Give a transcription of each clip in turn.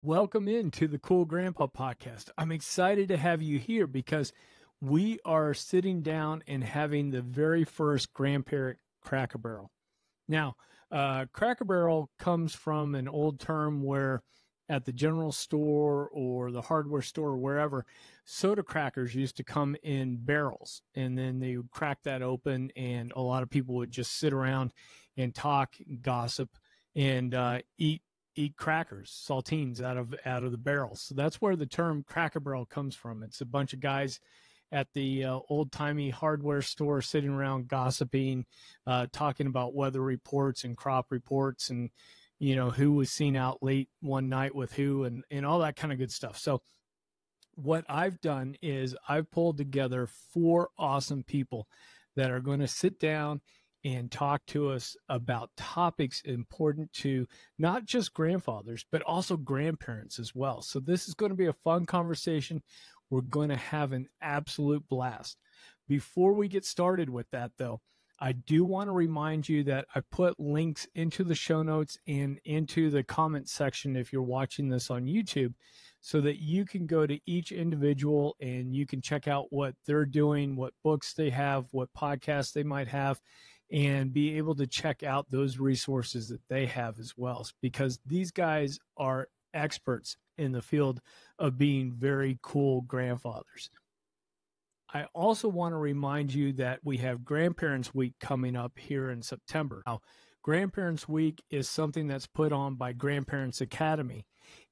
Welcome into the Cool Grandpa podcast. I'm excited to have you here because we are sitting down and having the very first grandparent Cracker Barrel. Now, Cracker Barrel comes from an old term where at the general store or the hardware store or wherever, soda crackers used to come in barrels, and then they would crack that open, and a lot of people would just sit around and talk, gossip, and eat crackers, saltines out of the barrels. So that's where the term Cracker Barrel comes from. It's a bunch of guys at the old-timey hardware store sitting around gossiping, talking about weather reports and crop reports and, who was seen out late one night with who and all that kind of good stuff. So what I've done is I've pulled together 4 awesome people that are going to sit down and talk to us about topics important to not just grandfathers, but also grandparents as well. So this is going to be a fun conversation. We're going to have an absolute blast. Before we get started with that, though, I do want to remind you that I put links into the show notes and into the comment section if you're watching this on YouTube, so that you can go to each individual and you can check out what they're doing, what books they have, what podcasts they might have, and be able to check out those resources that they have as well, because these guys are experts in the field of being very cool grandfathers. I also want to remind you that we have Grandparents Week coming up here in September. Now, Grandparents Week is something that's put on by Grandparents Academy,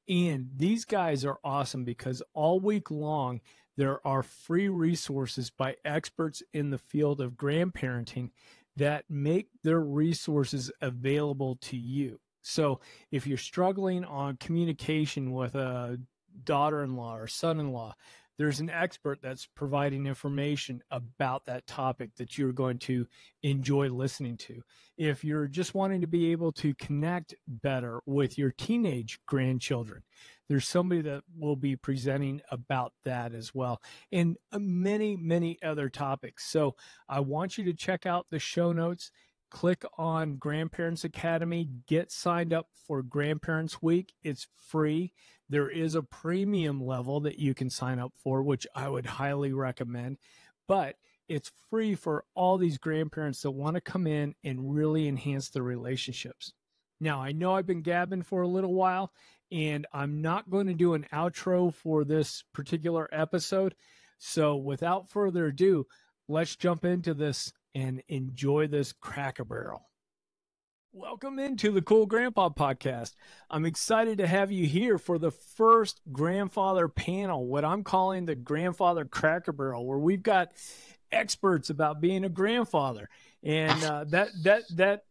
and these guys are awesome because all week long there are free resources by experts in the field of grandparenting that make their resources available to you. So if you're struggling on communication with a daughter-in-law or son-in-law, there's an expert that's providing information about that topic that you're going to enjoy listening to. If you're just wanting to be able to connect better with your teenage grandchildren, there's somebody that will be presenting about that as well, and many, many other topics. So I want you to check out the show notes. Click on Grandparents Academy, get signed up for Grandparents Week. It's free. There is a premium level that you can sign up for, which I would highly recommend, but it's free for all these grandparents that want to come in and really enhance their relationships. Now, I know I've been gabbing for a little while, and I'm not going to do an outro for this particular episode. So without further ado, let's jump into this and enjoy this Cracker Barrel. Welcome into the Cool Grandpa podcast. I'm excited to have you here for the first grandfather panel, what I'm calling the Grandfather Cracker Barrel, where we've got experts about being a grandfather. And that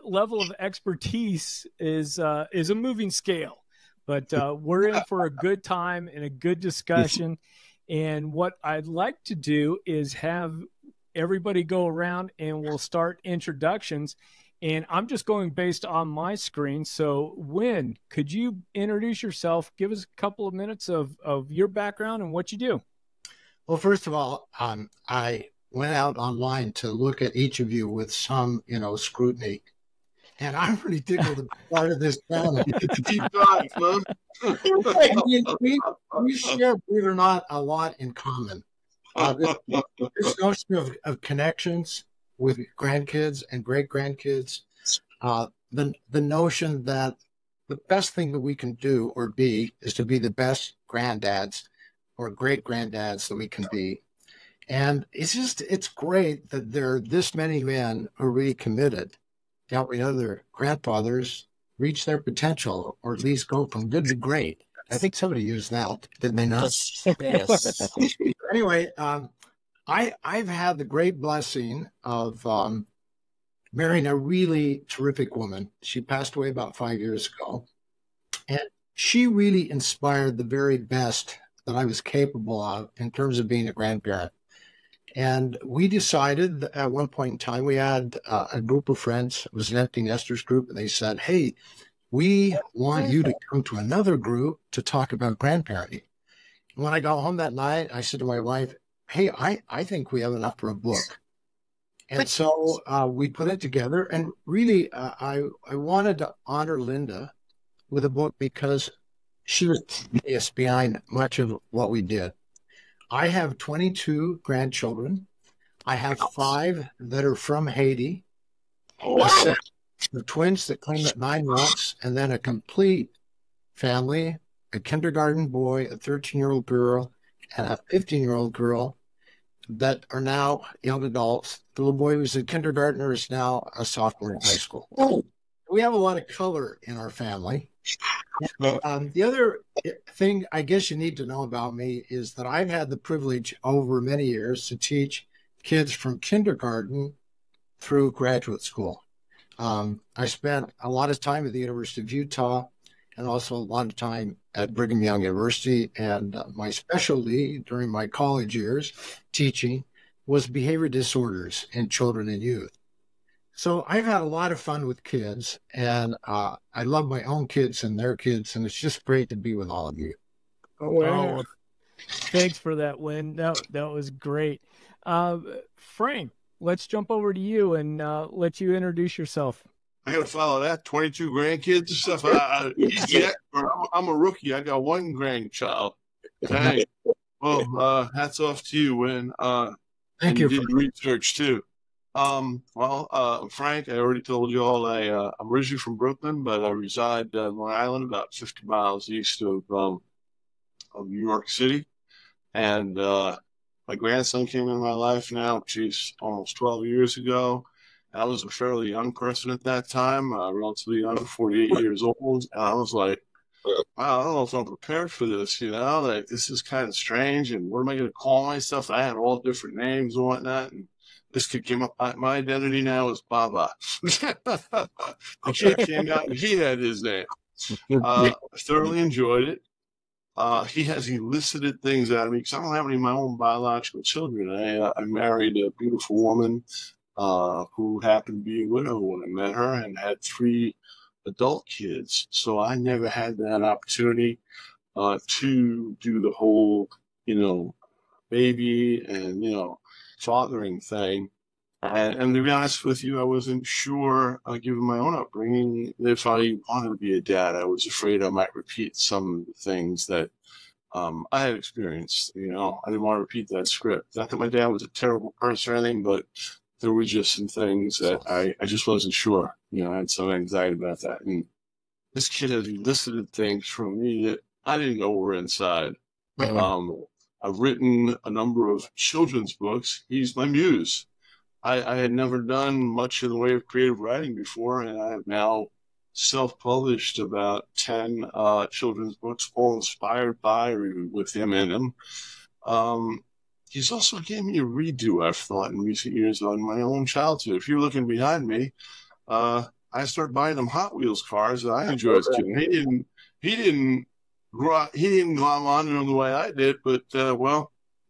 level of expertise is a moving scale. But we're in for a good time and a good discussion. And what I'd like to do is have everybody go around and we'll start introductions. And I'm just going based on my screen. So, Wynn, could you introduce yourself? Give us a couple of minutes of your background and what you do. Well, first of all, I went out online to look at each of you with some, scrutiny. And I'm pretty tickled to be part of this panel. Deep dive, man. we share, believe it or not, a lot in common. This notion of connections with grandkids and great-grandkids, the notion that the best thing that we can do or be is to be the best granddads or great-granddads that we can be. And it's great that there are this many men who are really committed to helping other grandfathers reach their potential, or at least go from good to great. I think somebody used that, didn't they not? Yes. Anyway, I've had the great blessing of marrying a really terrific woman. She passed away about 5 years ago. And she really inspired the very best that I was capable of in terms of being a grandparent. And we decided that at one point in time, we had a group of friends. It was an empty nesters group. And they said, hey, we want you to come to another group to talk about grandparenting. And when I got home that night, I said to my wife, hey, I think we have enough for a book. And so we put it together. And really, I wanted to honor Linda with a book because she was yes, behind much of what we did. I have 22 grandchildren. I have 5 that are from Haiti, a set of twins that came at 9 months, and then a complete family, a kindergarten boy, a 13-year-old girl, and a 15-year-old girl that are now young adults. The little boy who was a kindergartner is now a sophomore in high school. We have a lot of color in our family. The other thing I guess you need to know about me is that I've had the privilege over many years to teach kids from kindergarten through graduate school. I spent a lot of time at the University of Utah and also a lot of time at Brigham Young University. And my specialty during my college years teaching was behavior disorders in children and youth. So I've had a lot of fun with kids, and I love my own kids and their kids, and it's just great to be with all of you. Oh, thanks for that, Wynn. That was great. Frank, let's jump over to you and let you introduce yourself. I got to follow that. 22 grandkids and stuff. I'm a rookie. I got 1 grandchild. Dang. Well, hats off to you, Wynn. Thank you. You did research too. Frank, I already told you all I'm originally from Brooklyn, but I reside in Long Island, about 50 miles east of New York City. And my grandson came in my life now, geez, almost 12 years ago. I was a fairly young person at that time, relatively young, 48 years old. And I was like, wow, I don't know if I'm prepared for this, like this is kind of strange. And what am I going to call myself? I had all different names and whatnot. And this kid came up, my identity now is Baba. The kid came out and he had his name. I thoroughly enjoyed it. He has elicited things out of me because I don't have any of my own biological children. I married a beautiful woman who happened to be a widow when I met her and had 3 adult kids. So I never had that opportunity to do the whole, baby and, fathering thing. And to be honest with you, I wasn't sure, given my own upbringing, if I wanted to be a dad. I was afraid I might repeat some of the things that I had experienced. I didn't want to repeat that script. Not that my dad was a terrible person or anything, but there were just some things that I just wasn't sure. I had some anxiety about that. And this kid has elicited things from me that I didn't know were inside. I've written a number of children's books. He's my muse. I had never done much in the way of creative writing before, and I have now self-published about 10 children's books, all inspired by or with him in them. He's also gave me a redo, I've thought, in recent years on my own childhood. If you're looking behind me, I started buying them Hot Wheels cars that I enjoyed as a kid. He didn't glom on them the way I did, but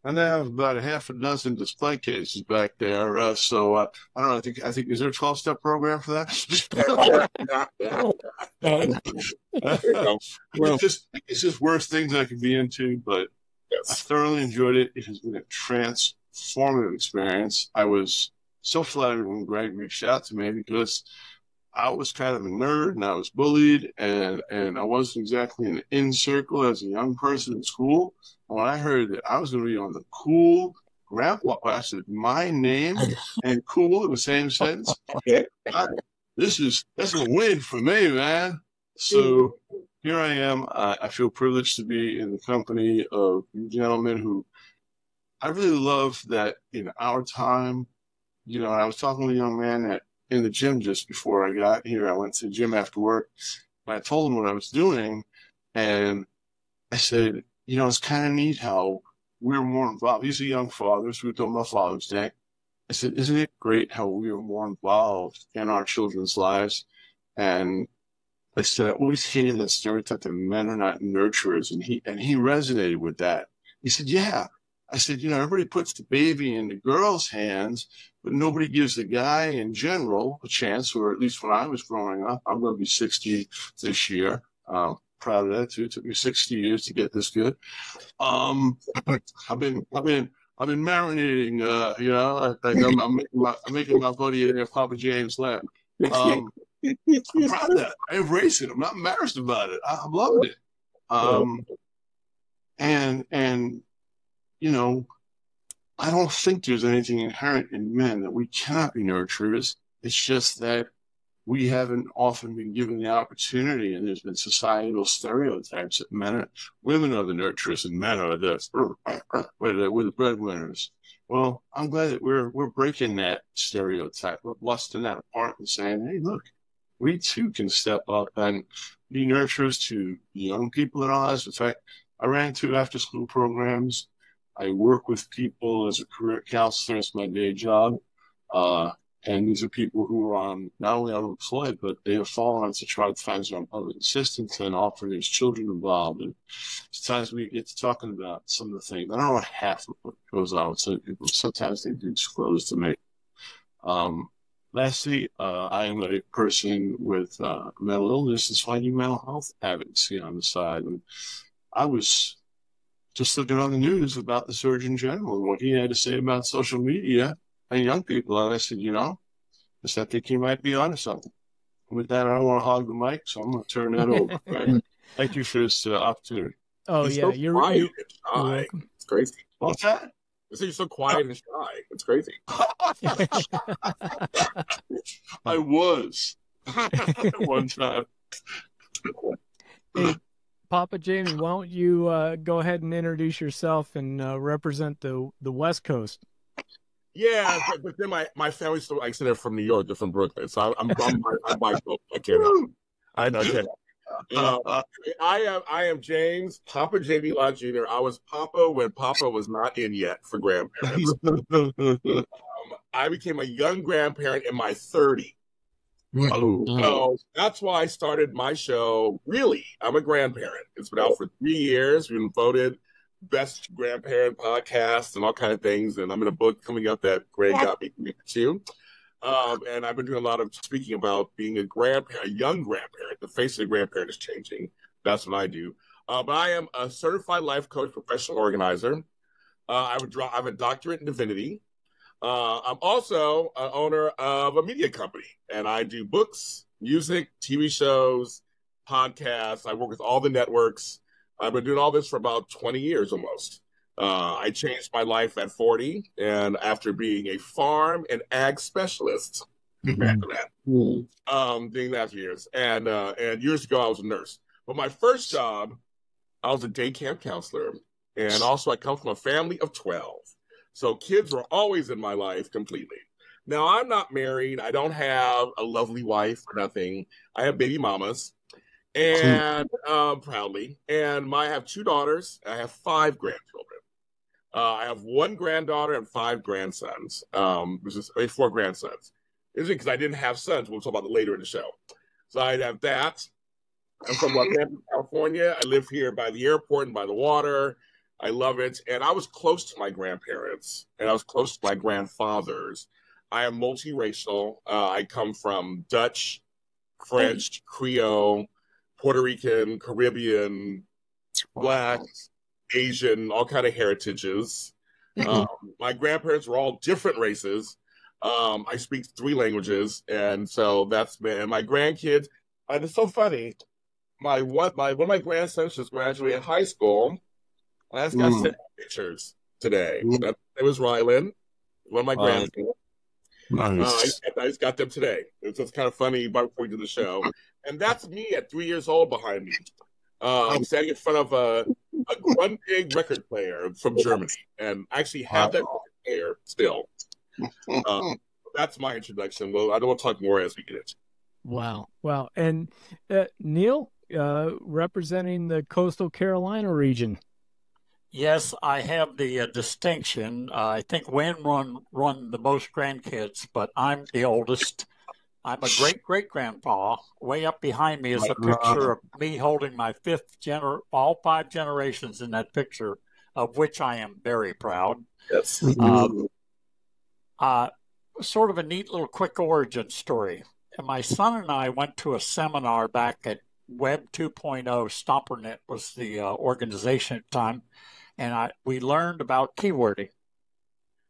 I now have about a half a dozen display cases back there. So I don't know. I think is there a 12-step program for that? It's just worse things I could be into, but I thoroughly enjoyed it. It has been a transformative experience. I was so flattered when Greg reached out to me because I was kind of a nerd and I was bullied and I wasn't exactly in the in circle as a young person in school. When I heard that I was going to be on the cool grandpa, I said, my name and cool in the same sentence. That's a win for me, man. So here I am. I feel privileged to be in the company of you gentlemen who I really love that in our time, I was talking to a young man that in the gym just before I got here. I went to the gym after work and I told him what I was doing. And I said, it's kind of neat how we're more involved. He's a young father, so we talked about Father's Day. I said, isn't it great how we are more involved in our children's lives? And I said, I always hated that stereotype that men are not nurturers. And he resonated with that. He said, yeah. I said, everybody puts the baby in the girl's hands, but nobody gives the guy in general a chance, or at least when I was growing up. I'm going to be 60 this year. Proud of that too. It took me 60 years to get this good. I've been marinating. I'm making my buddy Papa James laugh. I'm proud of that. I embrace it. I'm not embarrassed about it. I'm loving it. And you know, I don't think there's anything inherent in men that we cannot be nurturers. It's just that we haven't often been given the opportunity, and there's been societal stereotypes that women are the nurturers and men are we're the breadwinners. Well, I'm glad that we're breaking that stereotype. We're busting that apart and saying, hey, look, we too can step up and be nurturers to young people in our lives. In fact, I ran 2 after-school programs. I work with people as a career counselor. It's my day job. And these are people who are not only unemployed, but they have fallen to try to find some public assistance and often there's children involved. And sometimes we get to talking about some of the things. I don't know half of what goes on with some people. Sometimes they do disclose to me. Lastly, I am a person with mental illness and finding mental health habits on the side. And I was just looking on the news about the Surgeon General and what he had to say about social media and young people. And I said, I think he might be onto something. With that, I don't want to hog the mic, so I'm going to turn that over. Right? Thank you for this opportunity. Oh, He's yeah. so You're quiet you're and shy. welcome. It's crazy. What's that? You're so quiet and shy. It's crazy. I was one time. Hey, Papa Jamie, why don't you go ahead and introduce yourself and represent the West Coast? Yeah, but then my family's still like they're from New York, they're from Brooklyn, so I'm bipolar. I can't. I know. I can't. I am James Papa Jamie Lott Jr. I was Papa when Papa was not in yet for grandparents. I became a young grandparent in my 30s. So that's why I started my show. Really, I'm a grandparent. It's been out for 3 years. We've been voted best grandparent podcast and all kind of things. And I'm in a book coming up that Greg got me to. And I've been doing a lot of speaking about being a grandparent, a young grandparent. The face of the grandparent is changing. That's what I do. But I am a certified life coach, professional organizer. I have a doctorate in divinity. I'm also an owner of a media company, and I do books, music, TV shows, podcasts. I work with all the networks. I've been doing all this for about 20 years almost. I changed my life at 40, and after being a farm and ag specialist, doing that for years. And years ago, I was a nurse. But my first job, I was a day camp counselor, and also I come from a family of 12. So kids were always in my life completely. Now, I'm not married. I don't have a lovely wife or nothing. I have baby mamas. And proudly. And I have 2 daughters. I have 5 grandchildren. I have 1 granddaughter and 5 grandsons, which is 4 grandsons. It's because I didn't have sons. We'll talk about it later in the show. So I have that. I'm from Los Angeles, California. I live here by the airport and by the water. I love it. And I was close to my grandparents, and I was close to my grandfathers. I am multiracial. I come from Dutch, French, Creole, Puerto Rican, Caribbean, Black, Asian, all kind of heritages. My grandparents were all different races. I speak 3 languages, and so that's been. And my grandkids, and it's so funny. One of my grandsons just graduated high school. I just got sent pictures today. It was Rylan, one of my grandkids. Nice. I just got them today. It's just kind of funny before we do the show. And that's me at 3 years old behind me. I'm standing in front of a Grundig record player from Germany. And I actually have that record player still. That's my introduction. Well, I don't want to talk more as we get it. Wow. And Neil, representing the coastal Carolina region. Yes, I have the distinction. I think Wynn run the most grandkids, but I'm the oldest. I'm a great-great-grandpa. Way up behind me is a picture of me holding my all 5 generations in that picture, of which I am very proud. Yes. Sort of a neat little quick origin story. And my son and I went to a seminar back at Web 2.0. StomperNet was the organization at the time. And we learned about keywording.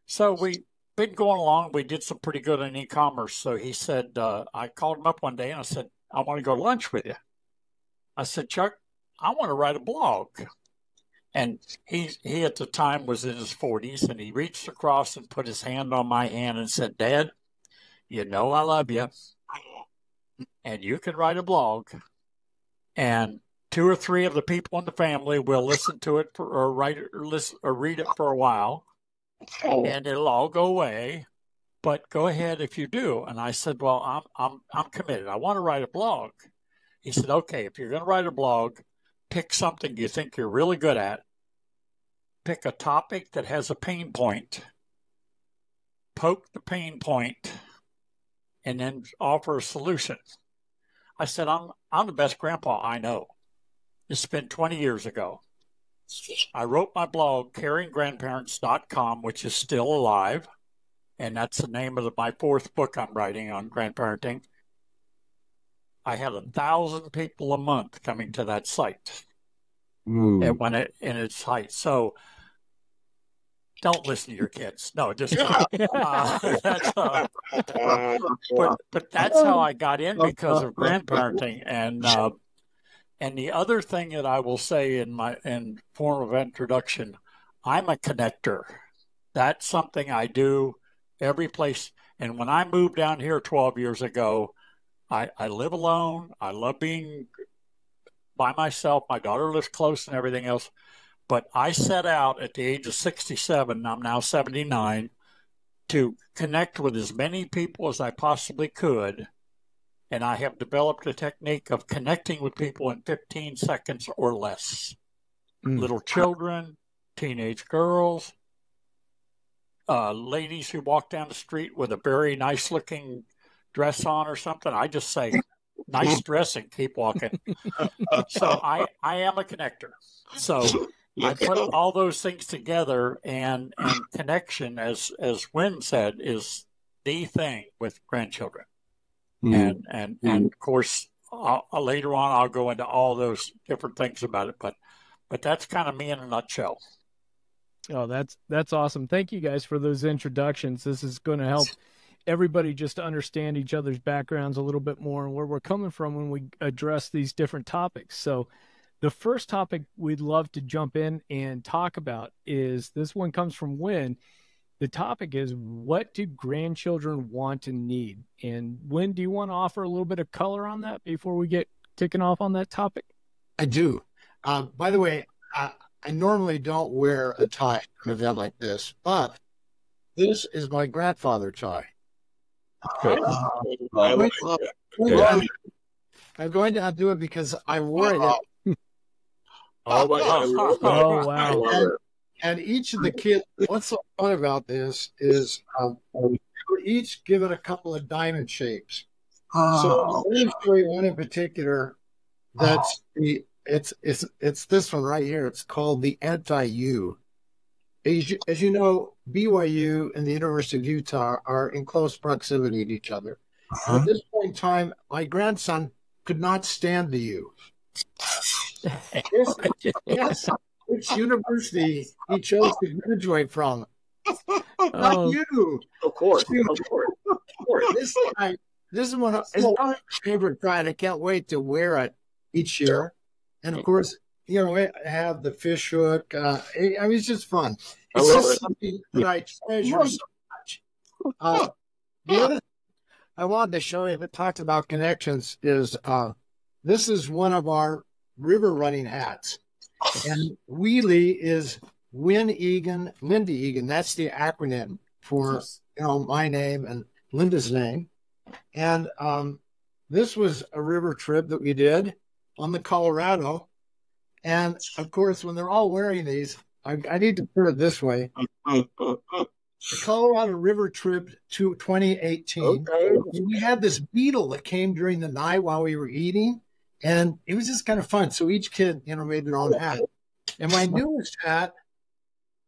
So we've been going along. We did some pretty good in e-commerce. So he said, I called him up one day and I said, I want to go to lunch with you. I said, Chuck, I want to write a blog. And he at the time was in his 40s, and he reached across and put his hand on my hand and said, Dad, you know I love you, and you can write a blog. And 2 or 3 of the people in the family will listen to it or read it for a while, and it'll all go away. But go ahead if you do. And I said, well, I'm committed. I want to write a blog. He said, okay, if you're going to write a blog, pick something you think you're really good at. Pick a topic that has a pain point. Poke the pain point, and then offer a solution. I said, I'm the best grandpa I know. It's been 20 years ago. I wrote my blog, caringgrandparents.com, which is still alive. And that's the name of my 4th book I'm writing on grandparenting. I had 1,000 people a month coming to that site and when it in its height. So don't listen to your kids. No, just but that's how I got in because of grandparenting. And the other thing that I will say in form of introduction, I'm a connector. That's something I do every place. And when I moved down here 12 years ago, I live alone. I love being by myself. My daughter lives close and everything else. But I set out at the age of 67, I'm now 79, to connect with as many people as I possibly could. And I have developed a technique of connecting with people in 15 seconds or less. Little children, teenage girls, ladies who walk down the street with a very nice-looking dress on or something. I just say, nice dress, and keep walking. So I am a connector. So I put all those things together, and connection, as Wynn said, is the thing with grandchildren. And of course, later on, I'll go into all those different things about it. But that's kind of me in a nutshell. Oh, that's awesome. Thank you guys for those introductions. This is going to help everybody just to understand each other's backgrounds a little bit more and where we're coming from when we address these different topics. So the first topic we'd love to jump in and talk about is, this one comes from Wynn. The topic is, what do grandchildren want and need? And Wynn, do you want to offer a little bit of color on that before we get kicking off on that topic? I do. By the way, I normally don't wear a tie at an event like this, but this is my grandfather tie. I like it. I'm going to do it because I wore it. Oh, my God. Oh, wow. And each of the kids, what's so fun about this is we were each given a couple of diamond shapes. So I'm going to show you one in particular. That's it's this one right here. It's called the anti-U. As you know, BYU and the University of Utah are in close proximity to each other. At this point in time, my grandson could not stand the U. Yes. Which university he chose to graduate from? Not you. Of course. This is one of my favorite tie. I can't wait to wear it each year. And of course, you know, I have the fish hook. I mean, it's just fun. It's just something that I treasure so much. The other thing I wanted to show you that talked about connections is this is one of our river running hats. And Wheelie is Linda Egan. That's the acronym for, you know, my name and Linda's name. And this was a river trip that we did on the Colorado. And of course, when they're all wearing these, I need to put it this way. The Colorado River trip to 2018. Okay. We had this beetle that came during the night while we were eating. And it was just kind of fun. So each kid, you know, made their own hat. And my newest hat,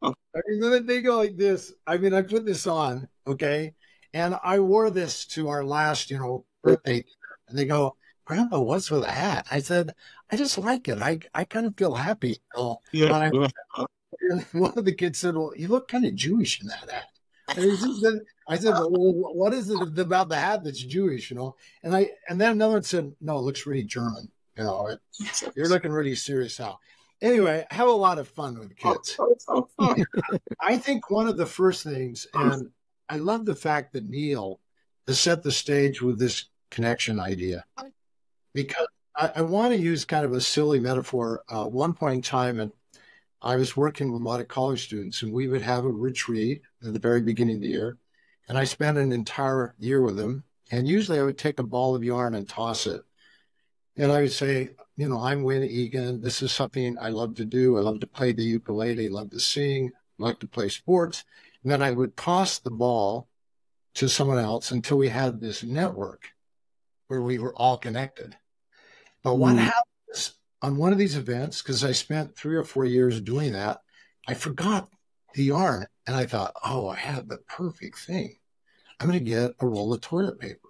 I mean, they go like this. I mean, I put this on, okay? And I wore this to our last, you know, birthday. And they go, Grandpa, what's with the hat? I said, I just like it. I kind of feel happy. You know? And one of the kids said, well, you look kind of Jewish in that hat. I said, well, what is it about the hat that's Jewish, you know? And then another one said, no, it looks really German. You know, you're looking really serious now. Anyway, have a lot of fun with kids. I think one of the first things, and I love the fact that Neil has set the stage with this connection idea, because I want to use kind of a silly metaphor. One point in time, and I was working with a lot of college students, and we would have a retreat at the very beginning of the year. And I spent an entire year with them. And usually I would take a ball of yarn and toss it. And I would say, you know, I'm Wynn Egan. This is something I love to do. I love to play the ukulele, love to sing, like to play sports. And then I would toss the ball to someone else until we had this network where we were all connected. But what happens on one of these events, because I spent 3 or 4 years doing that, I forgot the yarn. And I thought, oh, I have the perfect thing. I'm going to get a roll of toilet paper.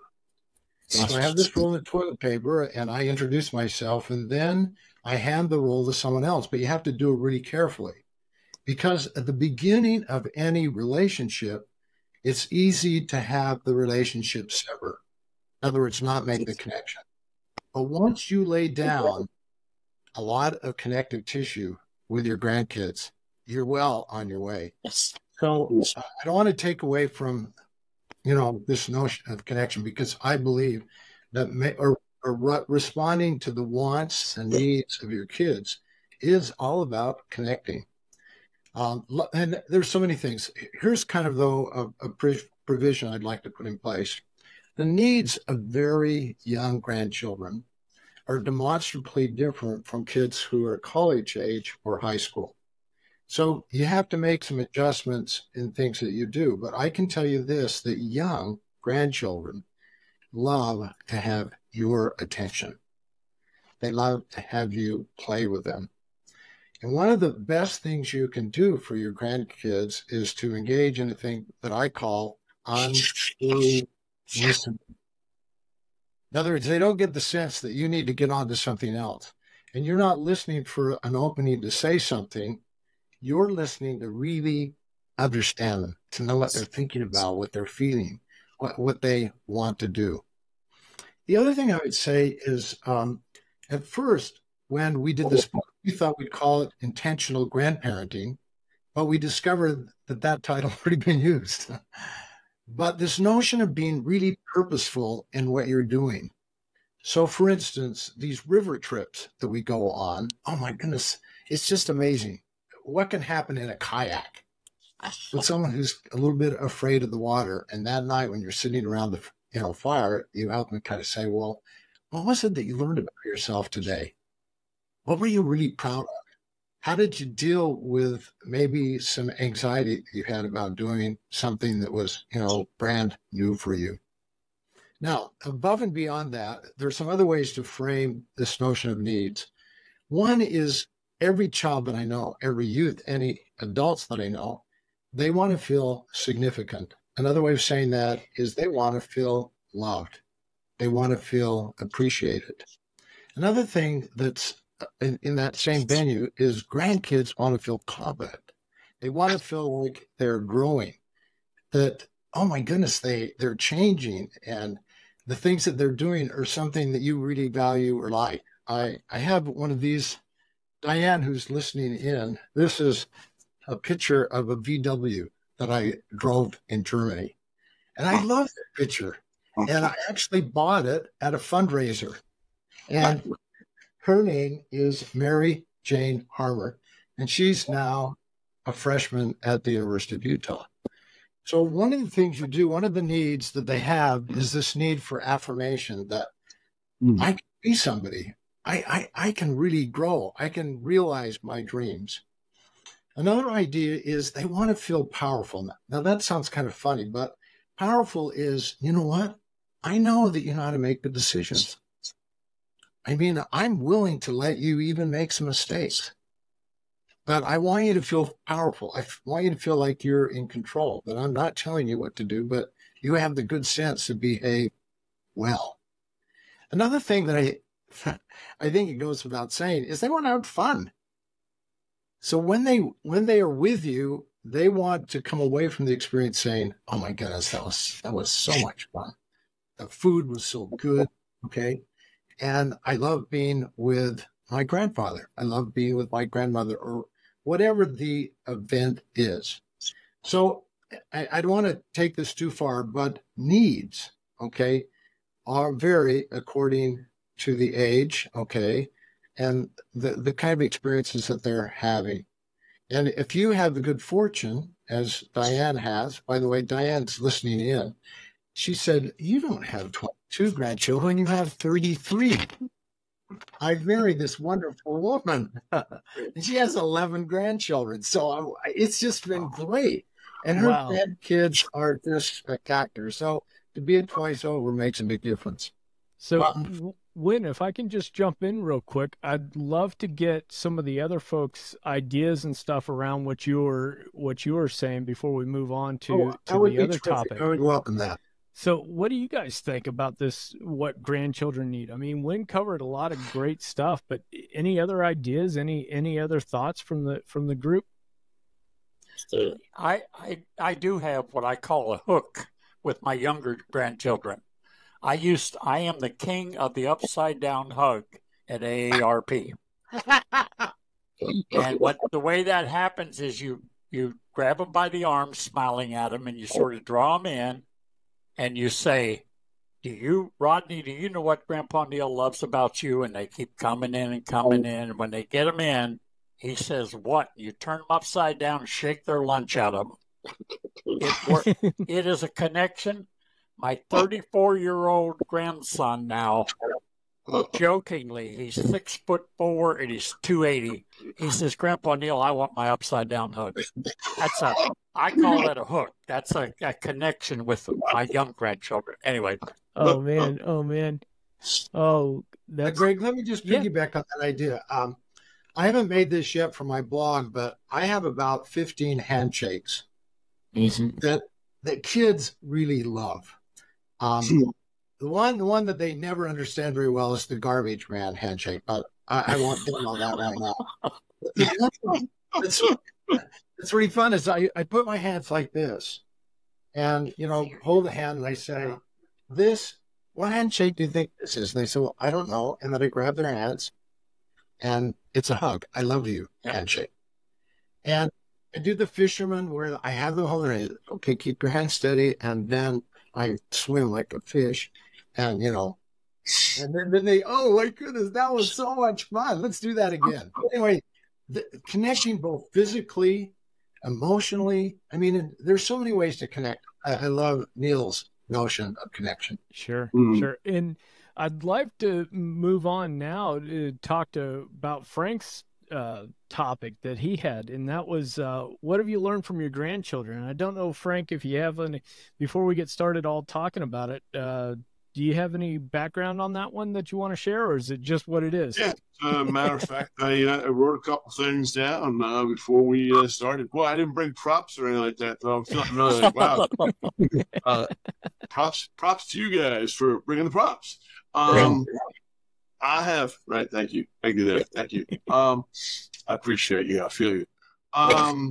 So I have this roll of toilet paper, and I introduce myself, and then I hand the roll to someone else. But you have to do it really carefully, because at the beginning of any relationship, it's easy to have the relationship sever. In other words, not make the connection. But once you lay down a lot of connective tissue with your grandkids, you're well on your way. Yes. So I don't want to take away from, you know, this notion of connection, because I believe that responding to the wants and needs of your kids is all about connecting. And there's so many things. Here's kind of, though, a provision I'd like to put in place. The needs of very young grandchildren are demonstrably different from kids who are college age or high school. So you have to make some adjustments in things that you do. But I can tell you this, that young grandchildren love to have your attention. They love to have you play with them. And one of the best things you can do for your grandkids is to engage in a thing that I call on-screen listening. In other words, they don't get the sense that you need to get on to something else. And you're not listening for an opening to say something. You're listening to really understand them, to know what they're thinking about, what they're feeling, what they want to do. The other thing I would say is, at first, when we did this book, we thought we'd call it intentional grandparenting, but we discovered that that title had already been used. But this notion of being really purposeful in what you're doing. So, for instance, these river trips that we go on, oh my goodness, it's just amazing. What can happen in a kayak with someone who's a little bit afraid of the water? And that night when you're sitting around the fire, you help them kind of say, well, what was it that you learned about yourself today? What were you really proud of? How did you deal with maybe some anxiety that you had about doing something that was, brand new for you? Now, above and beyond that, there's some other ways to frame this notion of needs. One is, every child that I know, every youth, any adults that I know, they want to feel significant. Another way of saying that is they want to feel loved. They want to feel appreciated. Another thing that's in that same venue is grandkids want to feel confident. They want to feel like they're growing, that, oh my goodness, they're changing, and the things that they're doing are something that you really value or like. I have one of these. Diane, who's listening in, this is a picture of a VW that I drove in Germany. And I love that picture. And I actually bought it at a fundraiser. And her name is Mary Jane Harmer. And she's now a freshman at the University of Utah. So one of the things you do, one of the needs that they have is this need for affirmation that I can be somebody. I can really grow. I can realize my dreams. Another idea is they want to feel powerful. Now, that sounds kind of funny, but powerful is, you know what? I know that you know how to make good decisions. I mean, I'm willing to let you even make some mistakes. But I want you to feel powerful. I want you to feel like you're in control, that I'm not telling you what to do, but you have the good sense to behave well. Another thing that I think it goes without saying is they want to have fun. So when they are with you, they want to come away from the experience saying, "Oh my goodness, that was so much fun. The food was so good." Okay, And I love being with my grandfather. I love being with my grandmother, or whatever the event is. So I don't want to take this too far, but needs, okay, are vary according to the age, okay, and the kind of experiences that they're having. And if you have the good fortune, as Diane has, by the way, Diane's listening in, she said, you don't have 22 grandchildren, you have 33. I married this wonderful woman, and she has 11 grandchildren. So it's just been great. And her grandkids are just spectacular. So to be twice over makes a big difference. So, Wynn, if I can just jump in real quick, I'd love to get some of the other folks' ideas and stuff around what you were saying before we move on to the other topic. I would welcome that. So what do you guys think about this, what grandchildren need? I mean, Wynn covered a lot of great stuff, but any other ideas, any other thoughts from the group? I do have what I call a hook with my younger grandchildren. I am the king of the upside down hug at AARP. And the way that happens is you grab them by the arm, smiling at them, and you sort of draw them in, and you say, Rodney, do you know what Grandpa Neil loves about you? And they keep coming in and coming in. And when they get them in, he says, what? You turn them upside down and shake their lunch out of them. It is a connection. My 34-year-old grandson now, jokingly, he's 6'4" and he's 280. He says, Grandpa Neil, I want my upside down hug. I call that a hook. That's a connection with my young grandchildren. Anyway. Oh man. That's Greg, let me just piggyback on that idea. I haven't made this yet for my blog, but I have about 15 handshakes that kids really love. The one that they never understand very well is the garbage man handshake, but I won't get on that right now. It's really fun. Is I put my hands like this, and hold the hand, and I say, what handshake do you think this is? And they say, well, I don't know. And then I grab their hands, and it's a hug. I love you handshake. And I do the fisherman where I have them hold their hands. Okay, keep your hands steady, and then I swim like a fish, and and then they, oh my goodness, that was so much fun. Let's do that again. Anyway, connecting both physically, emotionally. I mean, there's so many ways to connect. I love Neil's notion of connection. Sure. And I'd like to move on now to talk about Frank's topic that he had, and that was what have you learned from your grandchildren? I don't know, Frank, if you have any, before we get started all talking about it, do you have any background on that one that you want to share, or is it just what it is? Yeah, matter of fact, I wrote a couple things down before we started. Well, I didn't bring props or anything like that, though. I'm feeling really like, wow. Props to you guys for bringing the props. I have, right, thank you there, thank you. I appreciate you, I feel you. I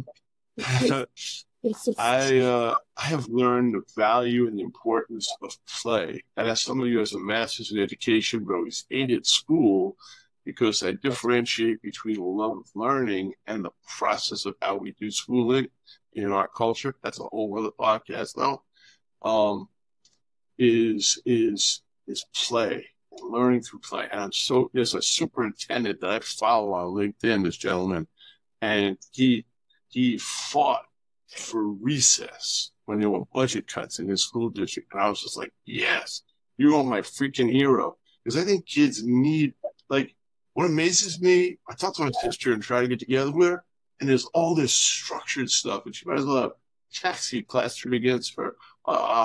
have learned the value and the importance of play. And as somebody who has a master's in education but always hated school, because I differentiate between the love of learning and the process of how we do schooling in our culture. That's a whole other podcast though. Is play. Learning through play. And there's a superintendent that I follow on LinkedIn, this gentleman, and he fought for recess when there were budget cuts in his school district. And I was just like, yes, you are my freaking hero. Because I think kids need, like, what amazes me, I talked to my sister and try to get together with her, and there's all this structured stuff, and she might as well have taxi plastered against her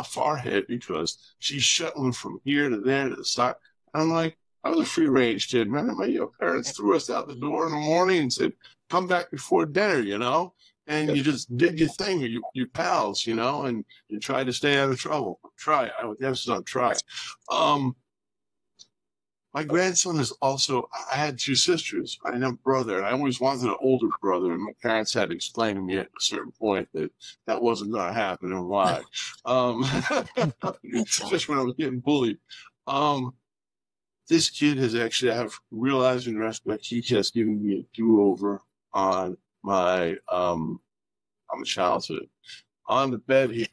forehead because she's shuttling from here to there to the side. I'm like, I was a free range kid, man. My parents threw us out the door in the morning and said, come back before dinner, and you just did your thing with your pals, and you try to stay out of trouble. I would never say try. My grandson is also, I had two sisters. I had a brother, and I always wanted an older brother, and my parents had to explain to me at a certain point that wasn't going to happen and why. Especially when I was getting bullied. this kid has actually, I have realized in retrospect, he has given me a do-over on my childhood. On the bed, he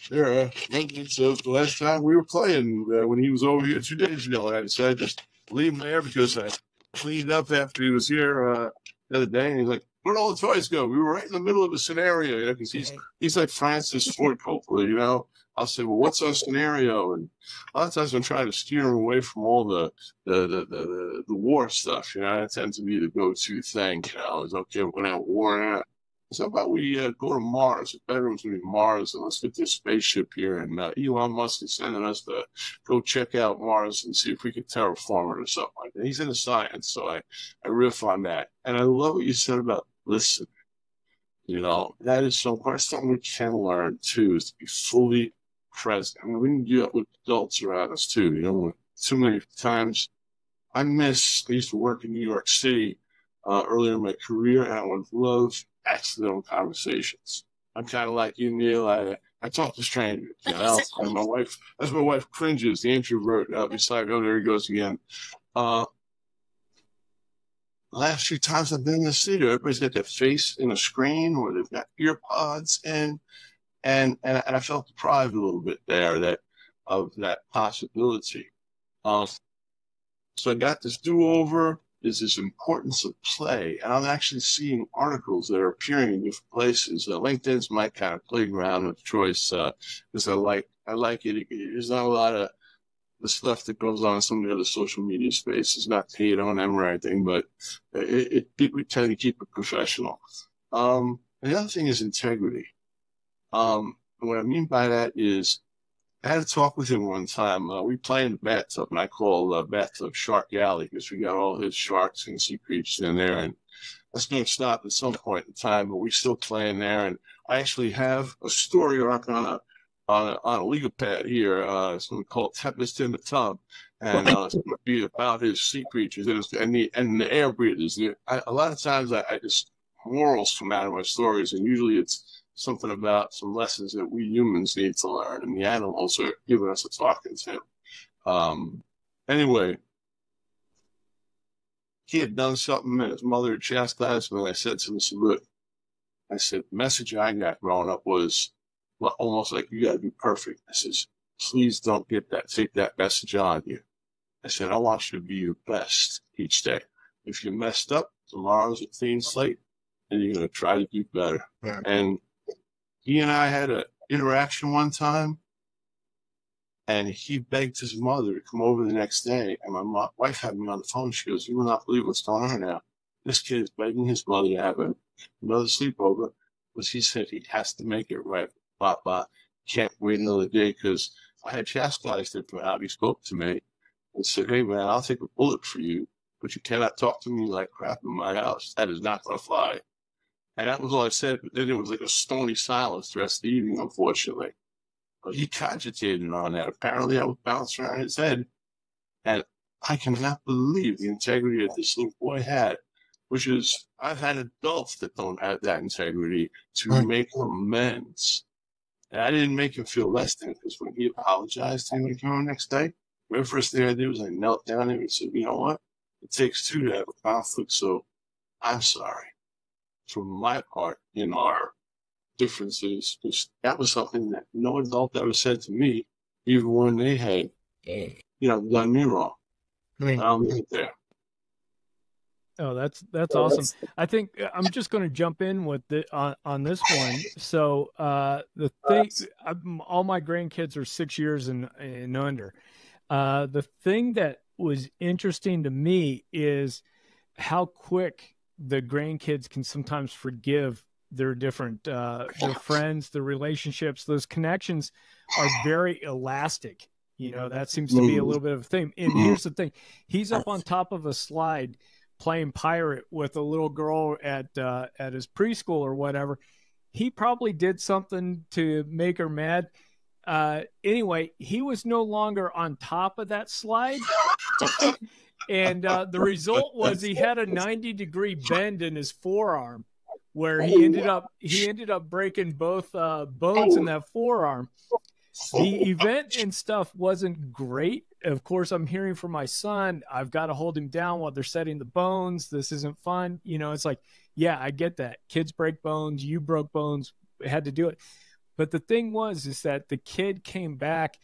there are moments of the last time we were playing when he was over here 2 days ago. And I decided to just leave him there because I cleaned up after he was here the other day. And he's like, where'd all the toys go? We were right in the middle of a scenario, you know, because he's like Francis Ford Coppola, you know. I'll say, well, what's our scenario? And a lot of times I'm trying to steer him away from all the war stuff, you know. That tends to be the go-to thing, you know. It's okay, we're going to have war now. So how about we go to Mars? The bedroom's going to be Mars, and let's get this spaceship here. And Elon Musk is sending us to go check out Mars and see if we can terraform it or something like that. He's into science, so I riff on that. And I love what you said about listen. You know, that is so important. Something we can learn, too, is to be fully present. I mean, we can do that with adults around us, too. You know, too many times I used to work in New York City earlier in my career, and I would love accidental conversations. I'm kind of like you, Neil. I talk to strangers, you know. And my wife cringes, the introvert. Beside, oh, there he goes again. The last few times I've been in the city, everybody's got their face in a screen or they've got ear pods, and I felt deprived a little bit there of that possibility. So I got this do-over. Is this importance of play, and I'm actually seeing articles that are appearing in different places. LinkedIn's my kind of playground of choice because I like it. There's not a lot of the stuff that goes on in some of the other social media spaces. Not to hate on them or anything, but we tend to keep it professional. And the other thing is integrity. And what I mean by that is, I had a talk with him one time. We play in the bathtub, and I call bathtub Shark Alley because we got all his sharks and sea creatures in there. And that's going to stop at some point in time, but we still play in there. And I actually have a story arc on a legal pad here. It's going to be called Tempest in the Tub, and it's going to be about his sea creatures and the air breathers. A lot of times, I just morals come out of my stories, and usually it's something about some lessons that we humans need to learn, and the animals are giving us a talking to. Anyway, he had done something, and his mother had chastised him, and I said to him, look, I said, the message I got growing up was almost like, you got to be perfect. I says, please don't take that message on you. I said, I want you to be your best each day. If you messed up, tomorrow's a clean slate, and you're going to try to do better. Yeah. And he and I had an interaction one time, and he begged his mother to come over the next day. And my wife had me on the phone. She goes, you will not believe what's going on now. This kid is begging his mother to have another sleepover, but he said he has to make it right. Papa can't wait another day, because I had chastised him for how he spoke to me and said, hey, man, I'll take a bullet for you, but you cannot talk to me like crap in my house. That is not going to fly. And that was all I said, but then it was like a stony silence the rest of the evening, unfortunately. But he cogitated on that. Apparently that was bouncing around his head. And I cannot believe the integrity that this little boy had, which is, I've had adults that don't have that integrity to make amends. And I didn't make him feel less than, because when he apologized to me when he came home the next day, the first thing I did was I knelt down to him and said, you know what? It takes two to have a conflict, so I'm sorry. From my part in our differences, because that was something that no adult ever said to me, even when they had, done me wrong. I'll leave it there. Oh, that's awesome. I think I'm just going to jump in with on this one. So the thing, all my grandkids are 6 years and under. The thing that was interesting to me is how quick the grandkids can sometimes forgive their different their friends, their relationships. Those connections are very elastic. You know, that seems to be a little bit of a thing. And here's the thing: he's up on top of a slide playing pirate with a little girl at his preschool or whatever. He probably did something to make her mad. Anyway, he was no longer on top of that slide. And the result was he had a 90-degree bend in his forearm, where he ended up breaking both bones in that forearm. The event and stuff wasn't great, of course, I'm hearing from my son, I've got to hold him down while they're setting the bones. This isn't fun. You know, it's like, yeah, I get that. Kids break bones. You broke bones. Had to do it. But the thing is that the kid came back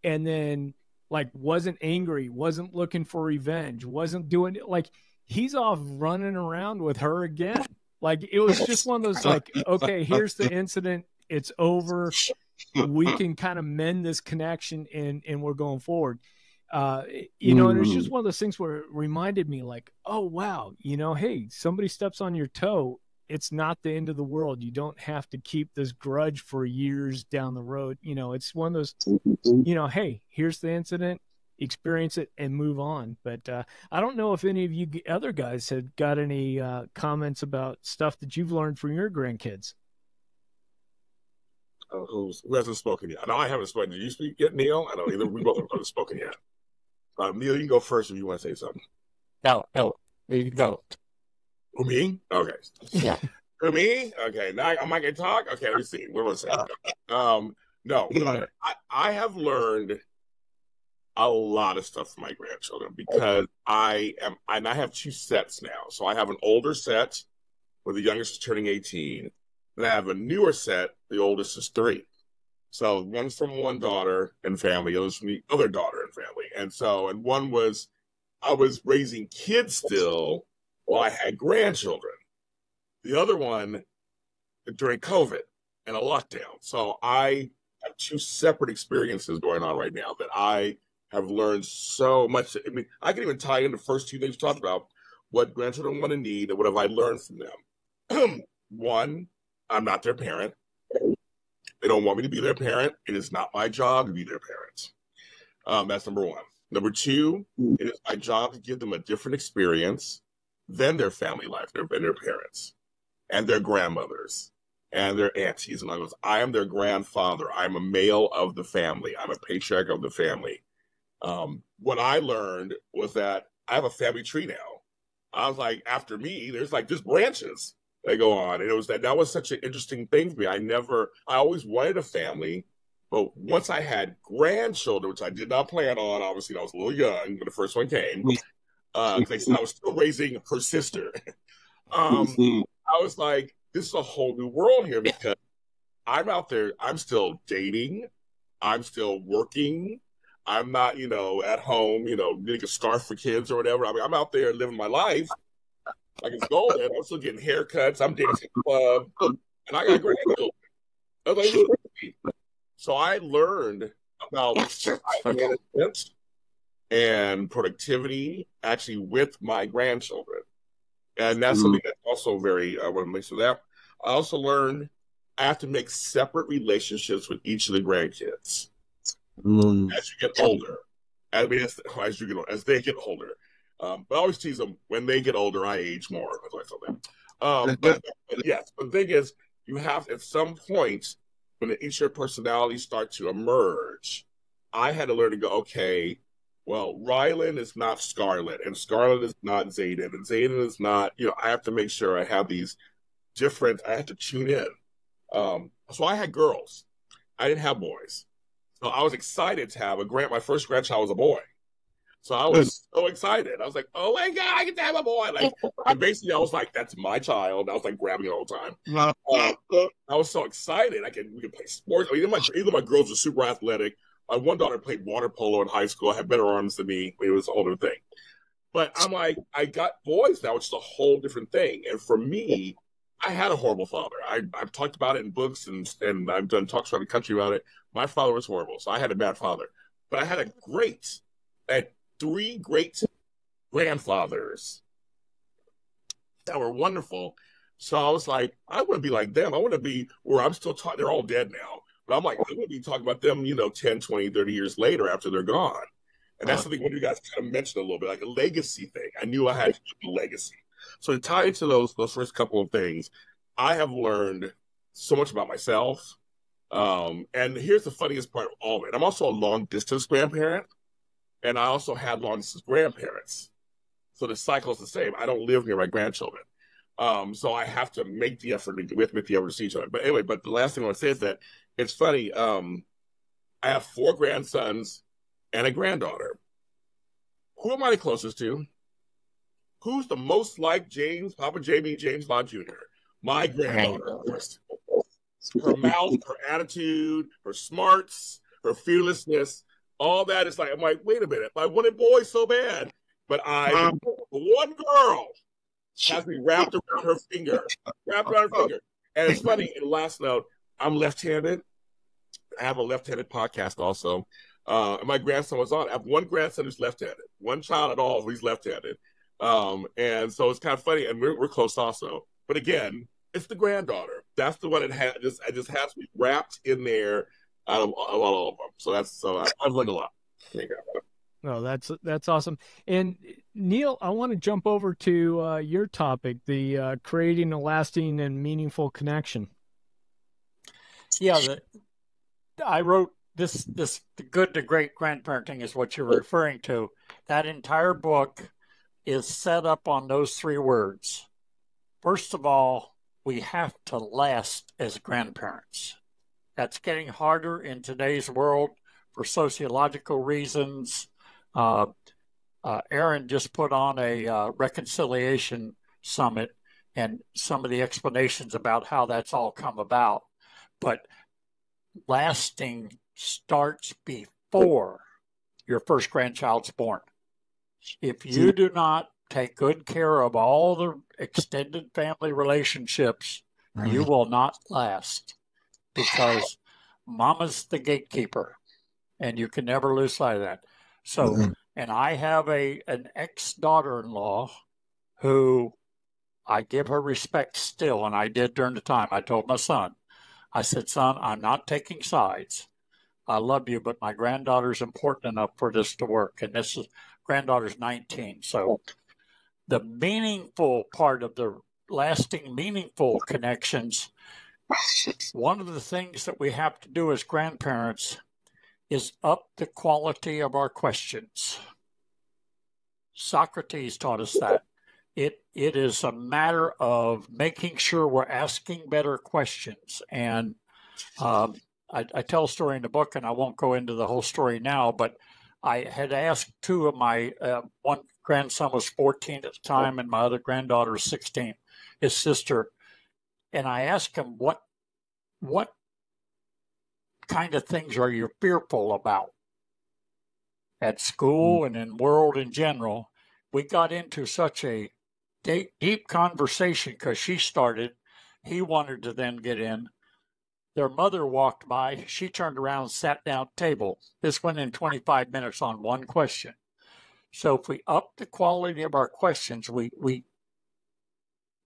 and then like wasn't angry, wasn't looking for revenge, wasn't doing it. Like he's off running around with her again. Like it was just one of those like, okay, here's the incident. It's over. We can kind of mend this connection and we're going forward. You know, and it's just one of those things where it reminded me like, oh, wow, you know, hey, somebody steps on your toe. It's not the end of the world. You don't have to keep this grudge for years down the road. You know, it's one of those, you know, hey, here's the incident, experience it and move on. But I don't know if any of you other guys had got any comments about stuff that you've learned from your grandkids. Who hasn't spoken yet? No, I haven't spoken. Did you speak yet, Neil? I don't either. We both haven't spoken yet. Neil, you can go first if you want to say something. No, you go. Who, me? Okay. Yeah. Who, me? Okay. Now am I going to talk? Okay, let me see. What was I saying? No. I have learned a lot of stuff from my grandchildren because I have two sets now. So I have an older set where the youngest is turning 18. And I have a newer set, the oldest is 3. So one's from one daughter and family, the other's from the other daughter and family. And one was, I was raising kids still while I had grandchildren. The other one during COVID and a lockdown. So I have two separate experiences going on right now that I have learned so much. I mean, I can even tie in the first two things we talked about, what grandchildren want to need and what have I learned from them. One, I'm not their parent. They don't want me to be their parent. It is not my job to be their parent. That's number one. Number two, it is my job to give them a different experience than their family life, than their parents and their grandmothers and their aunties and uncles. I am their grandfather. I'm a male of the family. I'm a patriarch of the family. What I learned was that I have a family tree now. I was like, after me, there's like just branches. They go on. And it was that was such an interesting thing for me. I always wanted a family, but once I had grandchildren, which I did not plan on, obviously I was a little young when the first one came, they said I was still raising her sister. I was like, this is a whole new world here because I'm out there, I'm still dating, I'm still working, I'm not, at home, getting a scarf for kids or whatever. I mean, I'm out there living my life. Like it's golden. I'm still getting haircuts. I'm dancing club, and I got grandchildren. I was like, so I learned about time management and productivity actually with my grandchildren, and that's something that's also very. I want to make sure that I also learned I have to make separate relationships with each of the grandkids as you get older. I mean, as they get older. But I always tease them, when they get older, I age more. That's what I tell them. But yes, the thing is, you have, at some point, when each of your personalities start to emerge, I had to learn to go, okay, well, Rylan is not Scarlett, and Scarlett is not Zayden, and Zayden is not, I have to make sure I have these different, I have to tune in. So I had girls. I didn't have boys. So I was excited to have my first grandchild was a boy. So I was so excited. I was like, oh my God, I get to have a boy. And basically I was like, that's my child. I was like grabbing it all the time. I was so excited. We could play sports. I mean, either my girls were super athletic. My one daughter played water polo in high school. Had better arms than me. It was a whole different thing. But I'm like, I got boys now, which is a whole different thing. And for me, I had a horrible father. I've talked about it in books and I've done talks around the country about it. My father was horrible. So I had a bad father. But I had 3 great grandfathers that were wonderful. So I was like, I want to be like them. I want to be where I'm still talking. They're all dead now. But I'm like, I want to be talking about them, 10, 20, 30 years later after they're gone. And that's something one of you guys kind of mentioned a little bit, like a legacy thing. I knew I had to keep a legacy. So to tie into those first couple of things, I have learned so much about myself. And here's the funniest part of all of it. I'm also a long-distance grandparent. And I also had long-distance grandparents. So the cycle is the same. I don't live near my grandchildren. So I have to make the effort to see each other. But anyway, the last thing I want to say is that it's funny. I have 4 grandsons and a granddaughter. who am I the closest to? Who's the most like James, Papa Jamie, James Bond Jr.? My granddaughter. Her mouth, her attitude, her smarts, her fearlessness, all that is like, I'm like, wait a minute, I wanted boys so bad. But one girl has me wrapped around her finger. And it's funny, in the last note, I'm left-handed. I have a left-handed podcast also. And my grandson was on. I have one grandson who's left-handed, one child at all who's left-handed. And so it's kind of funny, and we're close also. But again, it's the granddaughter. That's the one that just has to be wrapped in there out of all of them. So I've learned a lot. There you go. No, that's awesome. And Neil, I want to jump over to your topic, the creating a lasting and meaningful connection. Yeah, I wrote this. The good to great grandparenting is what you're referring to. That entire book is set up on those three words. First of all, we have to last as grandparents. That's getting harder in today's world for sociological reasons. Aaron just put on a reconciliation summit and some of the explanations about how that's all come about. But lasting starts before your first grandchild's born. If you do not take good care of all the extended family relationships, you will not last, because mama's the gatekeeper and you can never lose sight of that. So, and I have an ex-daughter-in-law who I give her respect still, and I did during the time. I told my son, I said, son, I'm not taking sides. I love you, but my granddaughter's important enough for this to work. And granddaughter's 19. So the meaningful part of the lasting, meaningful connections, one of the things that we have to do as grandparents is up the quality of our questions. Socrates taught us that. It is a matter of making sure we're asking better questions. And I tell a story in the book, and I won't go into the whole story now, but I had asked two of my, one grandson was 14 at the time, and my other granddaughter was 16, his sister. And I asked him, what kind of things are you fearful about at school and in world in general? We got into such a deep conversation because she started. He wanted to then get in. Their mother walked by. She turned around and sat down at the table. This went in 25 minutes on one question. So if we up the quality of our questions,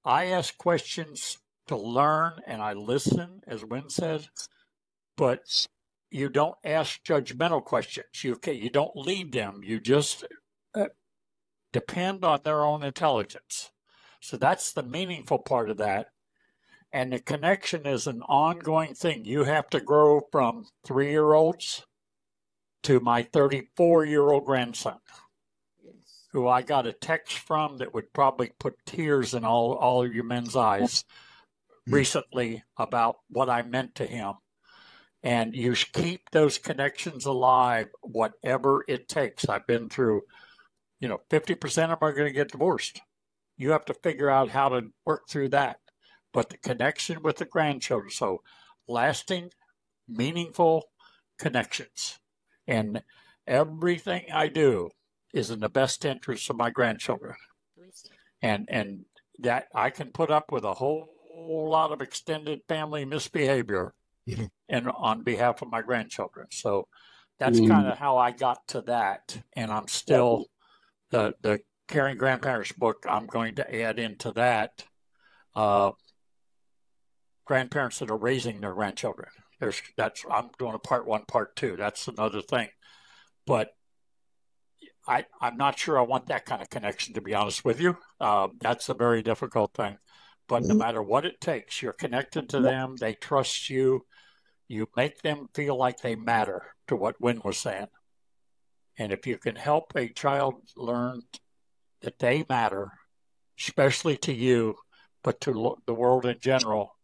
I ask questions to learn and I listen, as Wynn says, but you don't ask judgmental questions. You don't lead them. You just depend on their own intelligence. So that's the meaningful part of that. And the connection is an ongoing thing. You have to grow from 3-year-olds to my 34-year-old grandson, who I got a text from that would probably put tears in all of you men's eyes recently about what I meant to him. And you keep those connections alive, whatever it takes. I've been through, 50% of them are going to get divorced. You have to figure out how to work through that. But the connection with the grandchildren, so lasting, meaningful connections. And everything I do is in the best interest of my grandchildren. And that I can put up with a whole lot of extended family misbehavior and on behalf of my grandchildren. So that's kind of how I got to that. And I'm still, the Caring Grandparents book, I'm going to add into that grandparents that are raising their grandchildren. I'm doing a part 1, part 2. That's another thing. But I'm not sure I want that kind of connection, to be honest with you. That's a very difficult thing. But no matter what it takes, you're connected to them. They trust you. You make them feel like they matter, to what Wynn was saying. And if you can help a child learn that they matter, especially to you, but to the world in general,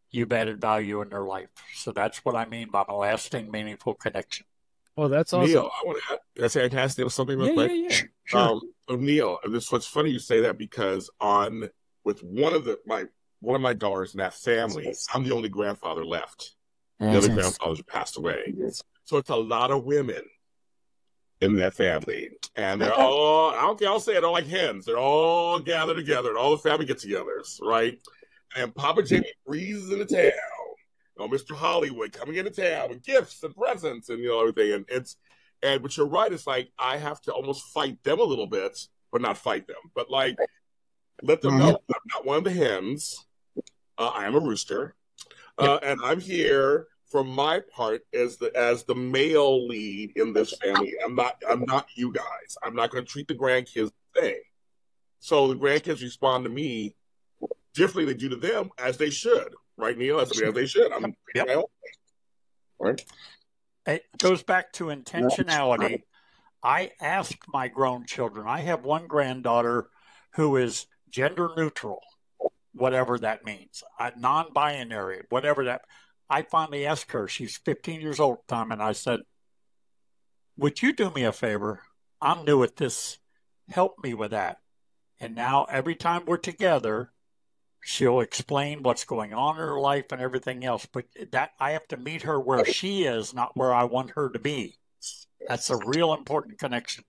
you've added value in their life. So that's what I mean by a lasting, meaningful connection. Well, that's awesome. Neil, I want to say something real quick. Yeah. Sure. Neil, this what's funny you say that because with one of my daughters in that family, I'm the only grandfather left. The other grandfathers passed away. So it's a lot of women in that family. And they're all, I'll say it, all like hens. They're all gathered together and all the family get-togethers, right? And Papa Jamie breezes into town. Mr. Hollywood coming into town with gifts and presents and everything. But you're right, it's like I have to almost fight them a little bit, but not fight them. But like let them know I'm not one of the hens. I am a rooster. And I'm here for my part as the male lead in this family. I'm not you guys. I'm not gonna treat the grandkids the same. So the grandkids respond to me differently than do to them, as they should. Right, Neil? As they should. Right. It goes back to intentionality. I ask my grown children. I have one granddaughter who is gender neutral, whatever that means, non-binary, whatever that. I finally asked her, she's 15 years old at the time, and I said, would you do me a favor? I'm new at this. Help me with that. And now every time we're together, she'll explain what's going on in her life and everything else. But that I have to meet her where she is, not where I want her to be. That's a real important connection.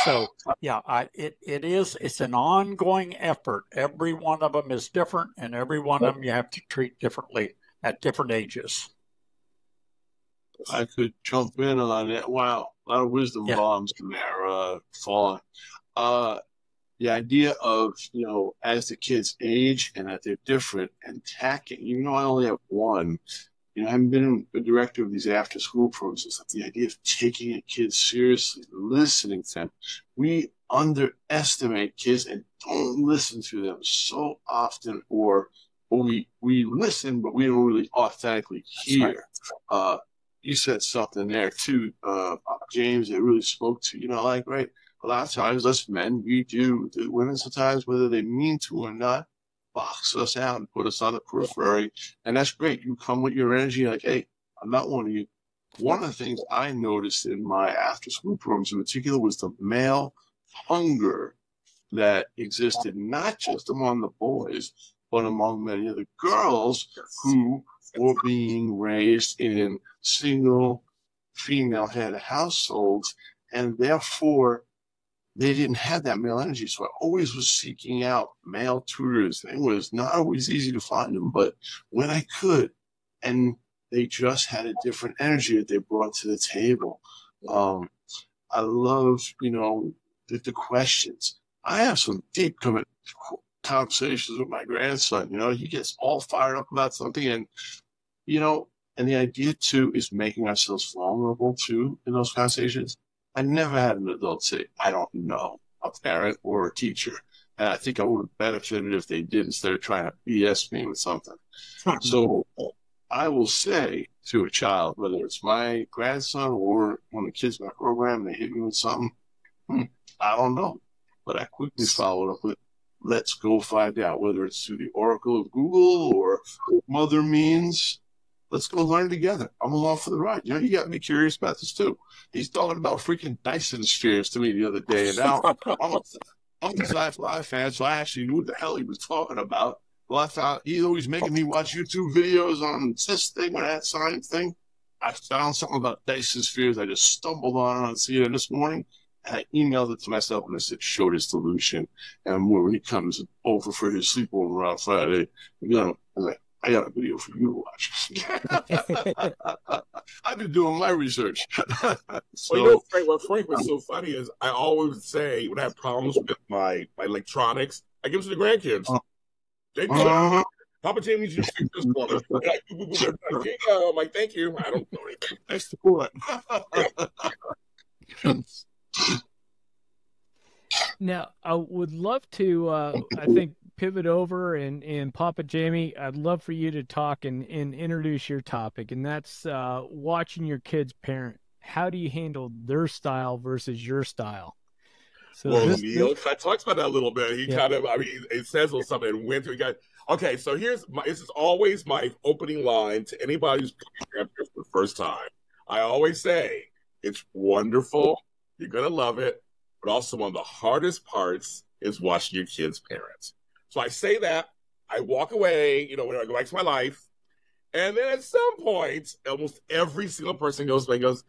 So, yeah, it's an ongoing effort. Every one of them is different, and every one of them you have to treat differently at different ages. I could jump in on that. Wow, a lot of wisdom bombs in there falling. The idea of, as the kids age and that they're different and tacking, I only have one, I haven't been a director of these after school programs. It's like the idea of taking a kid seriously, listening to them. We underestimate kids and don't listen to them so often, or we listen, but we don't really authentically hear. You said something there too, James, that really spoke to, right? A lot of times, us men, we do. The women sometimes, whether they mean to or not, box us out and put us on the periphery. And that's great. You come with your energy like, hey, I'm not one of you. One of the things I noticed in my after-school programs in particular was the male hunger that existed not just among the boys, but among many of the girls who were being raised in single female-head households. And therefore, they didn't have that male energy. So I always was seeking out male tutors. It was not always easy to find them, but when I could, and they just had a different energy that they brought to the table. I love, the questions. I have some deep conversations with my grandson. He gets all fired up about something, and, and the idea too is making ourselves vulnerable too in those conversations. I never had an adult say, I don't know, a parent or a teacher. And I think I would have benefited if they did instead of trying to BS me with something. So I will say to a child, whether it's my grandson or one of the kids in my program, they hit me with something, I don't know. But I quickly followed up with, let's go find out, whether it's through the Oracle of Google or Mother Means. Let's go learn together. I'm along for the ride. You got me curious about this too. He's talking about freaking Dyson spheres to me the other day, and now I'm a sci-fi fan, so I actually knew what the hell he was talking about. Well, I found he's always making me watch YouTube videos on this thing or that science thing. I found something about Dyson spheres. I just stumbled on CNN this morning, and I emailed it to myself, and I said, show this solution. And when he comes over for his sleepover on Friday, I'm like, I got a video for you to watch. I've been doing my research. So, Frank, what Frank was so funny is I always say when I have problems with my electronics, I give them to the grandkids. They do it. Papa Jamie needs you to fix this one. I'm like, thank you. I don't know anything. Nice to pull it. Now, I would love to, I think, pivot over and Papa Jamie, I'd love for you to talk and introduce your topic, and that's watching your kids parent. How do you handle their style versus your style? So Neil talks about that a little bit. He kind of, it says a little something and went to, okay, so this is always my opening line to anybody who's coming for the first time. I always say, It's wonderful. You're going to love it. But also one of the hardest parts is watching your kids' parents. So I say that, I walk away, when I go back to my life. And then at some point, almost every single person goes by and goes,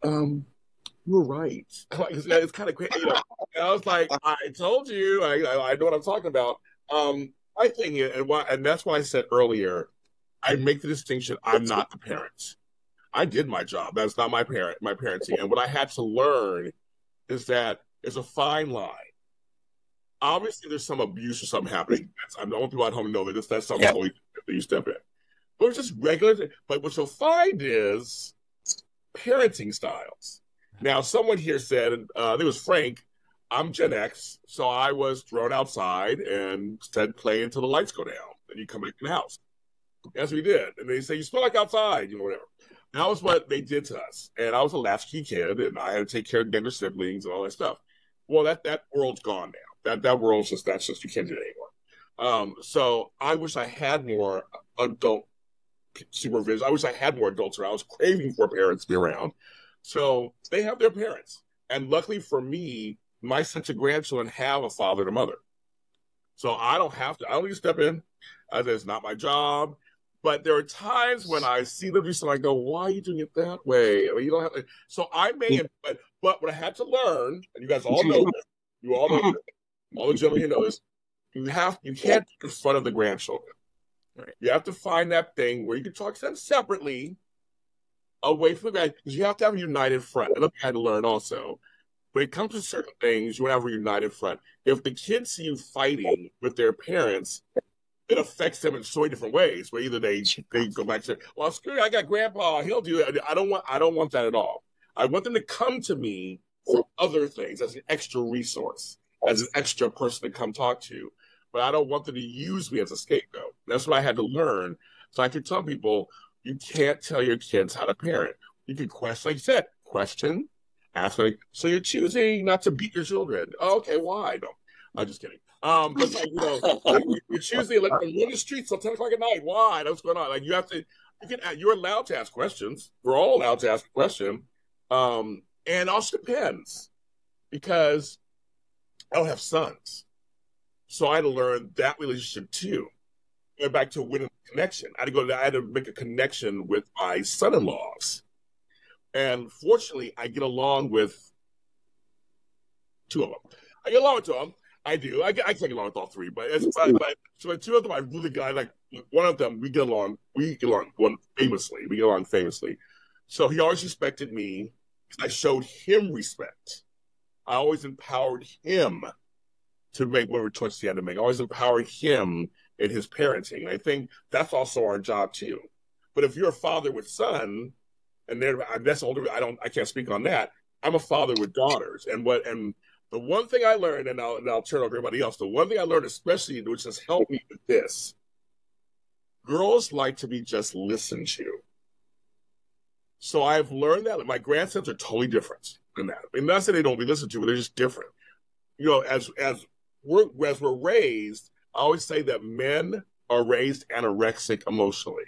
you're right. It's kind of crazy. And I was like, I told you, I know what I'm talking about. I think, and that's why I said earlier, I make the distinction, I'm not the parent. I did my job. That's not my parenting. And what I had to learn is that there's a fine line. Obviously, there's some abuse or something happening. I don't want people at home to know that that's something totally that you step in. But it's just regular. But what you'll find is parenting styles. Now, someone here said, I think it was Frank, I'm Gen X, so I was thrown outside and said, play until the lights go down. Then you come back in the house. That's what we did. And they say, you smell like outside, whatever. And that was what they did to us. And I was a latchkey kid, and I had to take care of younger siblings and all that stuff. Well, that world's gone now. That world's just, you can't do it anymore. So I wish I had more adult supervision. I wish I had more adults around. I was craving for parents to be around. So they have their parents. And luckily for me, my sons of grandchildren have a father and a mother. So I don't need to step in. It's not my job. But there are times when I see them do something, I go, why are you doing it that way? I mean, you don't have to. So I may, but what I had to learn, and you guys all know this, you all know this, all the gentlemen here know this, you can't be in front of the grandchildren. Right? You have to find that thing where you can talk to them separately, away from the grand, because you have to have a united front. And I had to learn also, when it comes to certain things, you want to have a united front. If the kids see you fighting with their parents, it affects them in so many different ways. Where either they go back to, well, screw it, I got grandpa, he'll do it. I don't want that at all. I want them to come to me for other things as an extra resource, as an extra person to come talk to. But I don't want them to use me as a scapegoat. That's what I had to learn. So I could tell people, you can't tell your kids how to parent. You can question, like you said, question, ask, like, so you're choosing not to beat your children. Oh, okay, why? No, I'm just kidding. But like, you're choosing, like, you're in the streets till 10 o'clock at night. Why? What's going on? Like, you're allowed to ask questions. We're all allowed to ask a question. And it also depends, because I don't have sons. So I had to learn that relationship too. Going back to winning the connection. I had to make a connection with my son-in-laws. And fortunately, I get along with two of them. I get along with two of them. I do. I can't get along with all three, but so two of them I really got, like, one of them we get along famously. We get along famously. So he always respected me. I showed him respect. I always empowered him to make whatever choices he had to make. I always empowered him in his parenting. I think that's also our job too. But if you're a father with son, and that's older, I can't speak on that. I'm a father with daughters, and the one thing I learned, and I'll turn over to everybody else. The one thing I learned, especially, which has helped me with this, girls like to be just listened to. So I've learned that my grandsons are totally different than that. I mean, not that they don't be listened to, but they're just different. As we're raised, I always say that men are raised anorexic emotionally.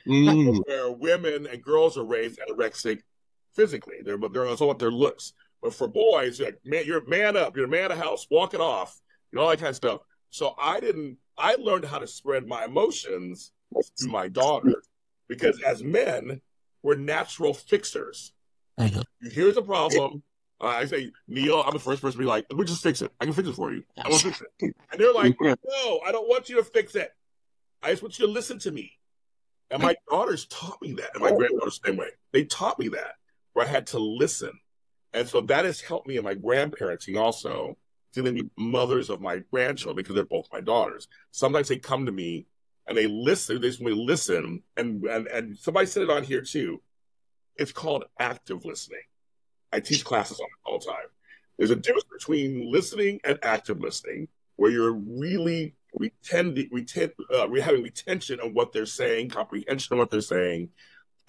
Where women and girls are raised anorexic physically. They're all about their looks. But for boys, you're a man up, you're a man of the house, walk it off, all that kind of stuff. So I learned how to spread my emotions to my daughter, because as men, we're natural fixers. Here's a problem. I say, Neil, I'm the first person to be like, let me just fix it. I can fix it for you. I will fix it. And they're like, no, I don't want you to fix it. I just want you to listen to me. And my daughters taught me that, and my granddaughters the same way. They taught me that, where I had to listen. And so that has helped me in my grandparenting also, dealing with mothers of my grandchildren, because they're both my daughters. Sometimes they come to me and they listen. They just want to listen. And somebody said it on here too. It's called active listening. I teach classes on it all the time. There's a difference between listening and active listening, where you're really we're having retention of what they're saying, comprehension of what they're saying,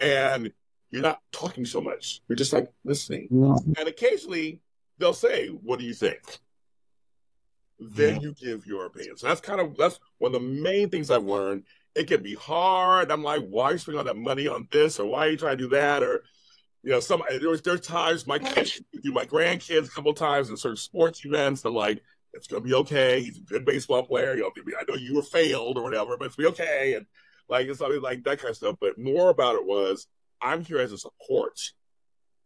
and you're not talking so much. You're just like listening. And occasionally they'll say, what do you think? Then you give your opinion. So that's one of the main things I've learned. It can be hard. I'm like, why are you spending all that money on this? Or why are you trying to do that? Or You know, there's times my kids do my grandkids a couple of times in certain sports events. I'm like, it's gonna be okay. He's a good baseball player. You know, I know you were failed or whatever, but it's be okay. And like it's something like that kind of stuff. But more about it was I'm here as a support